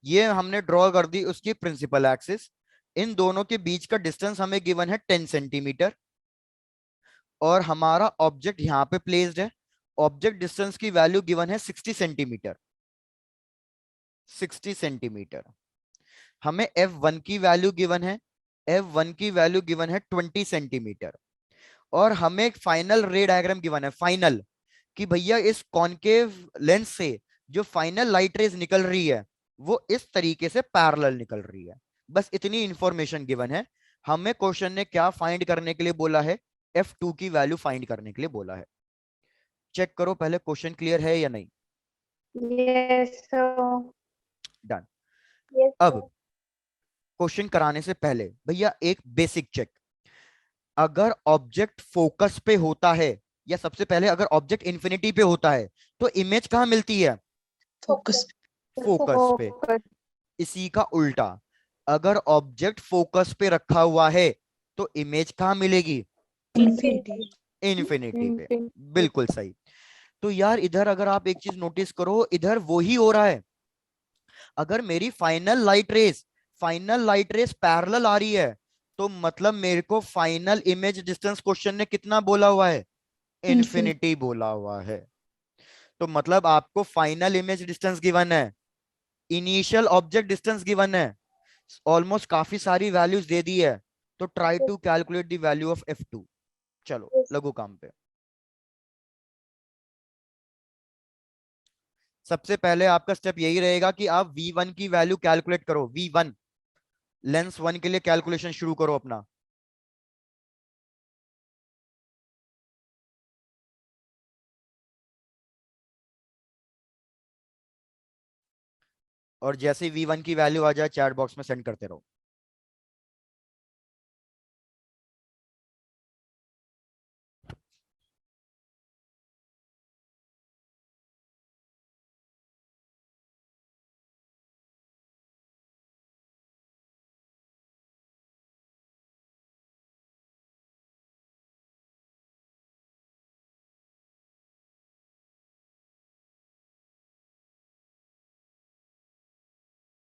ये हमने ड्रॉ कर दी उसकी प्रिंसिपल एक्सिस। इन दोनों के बीच का डिस्टेंस हमें गिवन है 10 सेंटीमीटर और हमारा ऑब्जेक्ट यहां पे प्लेस्ड है। ऑब्जेक्ट डिस्टेंस की वैल्यू गिवन है 60 सेंटीमीटर। 60 सेंटीमीटर। हमें F1 की वैल्यू गिवन है, F1 की वैल्यू गिवन है 20 सेंटीमीटर। और हमें एक फाइनल रे डायग्राम गिवन है, फाइनल, कि भैया इस कॉनकेव लेंस से जो फाइनल लाइट रेज निकल रही है वो इस तरीके से पैरेलल निकल रही है। बस इतनी इंफॉर्मेशन गिवन है। हमें क्वेश्चन ने क्या फाइंड करने के लिए बोला है, F2 की वैल्यू फाइंड करने के लिए बोला है। चेक करो पहले क्वेश्चन क्लियर है या नहीं। Yes, sir. डन। Yes, अब क्वेश्चन कराने से पहले भैया एक बेसिक चेक। अगर ऑब्जेक्ट फोकस पे होता है, या सबसे पहले अगर ऑब्जेक्ट इंफिनिटी पे होता है तो इमेज कहां मिलती है, Focus. फोकस पे। Focus. इसी का उल्टा, अगर ऑब्जेक्ट फोकस पे रखा हुआ है तो इमेज कहां मिलेगी, Infinity. इन्फिनिटी पे। बिल्कुल सही। तो यार इधर अगर आप एक चीज नोटिस करो, इधर वही हो रहा है। अगर मेरी फाइनल लाइट रेस पैरेलल आ रही है तो मतलब मेरे को फाइनल इमेज डिस्टेंस क्वेश्चन ने कितना बोला हुआ है, इन्फिनिटी बोला हुआ है। तो मतलब आपको फाइनल इमेज डिस्टेंस गिवन है, इनिशियल ऑब्जेक्ट डिस्टेंस गिवन है, ऑलमोस्ट काफी सारी वैल्यूज दे दी है। तो try to calculate the value of F2। चलो Yes. लगो काम पे। सबसे पहले आपका स्टेप यही रहेगा कि आप V1 की वैल्यू कैलकुलेट करो। V1 लेंस 1 के लिए कैलकुलेशन शुरू करो अपना। और जैसे ही V1 की वैल्यू आ जाए चैट बॉक्स में सेंड करते रहो।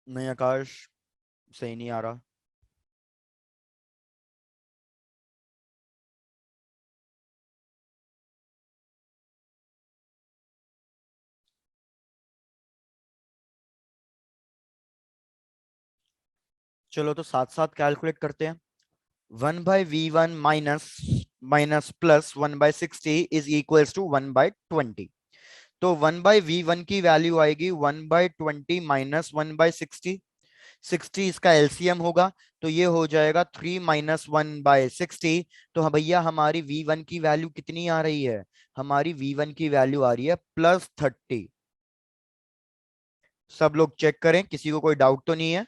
नहीं आकाश, सही नहीं आ रहा। चलो तो साथ साथ कैलकुलेट करते हैं। 1/V1 minus minus plus 1/60 is equals to 1/20। तो 1/V1 की वैल्यू आएगी 1/20 माइनस 1/60। 60 इसका एलसीएम होगा, तो ये हो जाएगा 3 माइनस 1/60। तो हाँ भैया, हमारी V1 की वैल्यू कितनी आ रही है? हमारी V1 की वैल्यू आ रही है +30। सब लोग चेक करें, किसी को कोई डाउट तो नहीं है?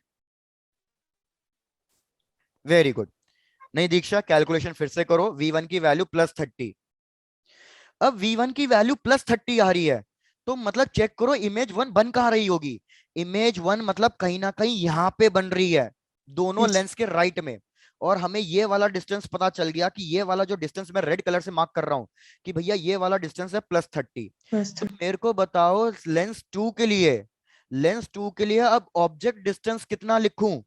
Very good. नहीं दीक्षा, कैलकुलेशन फिर से करो। V1 की वैल्यू +30। अब V1 की वैल्यू +30 आ रही है, तो मतलब चेक करो इमेज 1 बन कहां रही होगी। इमेज 1 मतलब कहीं ना कहीं यहां पे बन रही है, दोनों Yes. लेंस के राइट में। और हमें ये वाला डिस्टेंस पता चल गया कि ये वाला जो डिस्टेंस मैं रेड कलर से मार्क कर रहा हूं कि भैया ये वाला डिस्टेंस है +30। Plus तो मेरे को बताओ लेंस 2 के लिए अब ऑब्जेक्ट डिस्टेंस कितना लिखूं?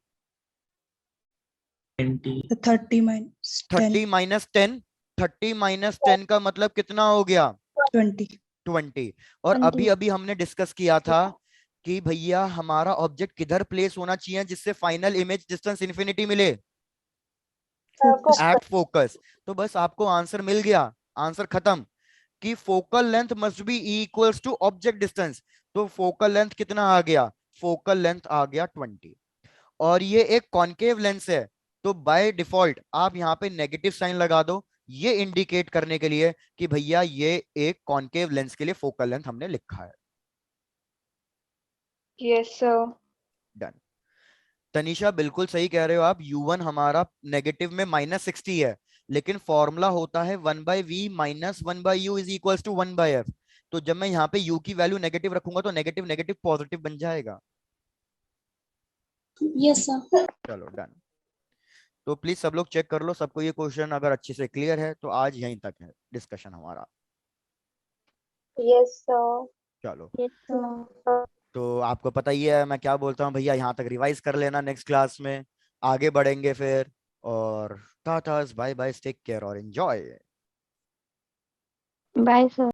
20, 30 minus 10, 30 माइनस 10। 30 माइनस 10 का मतलब कितना हो गया? 20. 20। और 20. अभी अभी हमने डिस्कस किया था कि भैया हमारा ऑब्जेक्ट किधर प्लेस होना चाहिए जिससे फाइनल इमेज डिस्टेंस इन्फिनिटी मिले? Focus. At focus. तो बस आपको आंसर मिल गया, आंसर खत्म कि focal length must be equals to object distance. तो फोकल लेंथ कितना आ गया? फोकल लेंथ आ गया 20। और ये एक कॉन्केव लेंस है, तो बाय डिफॉल्ट आप यहाँ पे नेगेटिव साइन लगा दो, ये इंडिकेट करने के लिए कि भैया ये एक कॉन्केव लेंस के लिए फोकल लेंथ हमने लिखा है। Yes, sir. डन। तनीषा बिल्कुल सही कह रहे हो आप, U1 हमारा नेगेटिव में -60 है, लेकिन फॉर्मूला होता है 1/V minus 1/U is equals to 1/F। तो जब मैं यहाँ पे U की वैल्यू नेगेटिव रखूंगा तो नेगेटिव नेगेटिव पॉजिटिव बन जाएगा। Yes, sir. चलो डन। तो प्लीज सब लोग चेक कर लो, सबको ये क्वेश्चन अगर अच्छे से क्लियर है तो आज यहीं तक है डिस्कशन हमारा। Yes, sir. चलो, Yes, sir. तो आपको पता ही है मैं क्या बोलता हूँ भैया, यहाँ तक रिवाइज कर लेना, नेक्स्ट क्लास में आगे बढ़ेंगे फिर। और tata bye bye, take care और एंजॉय। Bye, sir.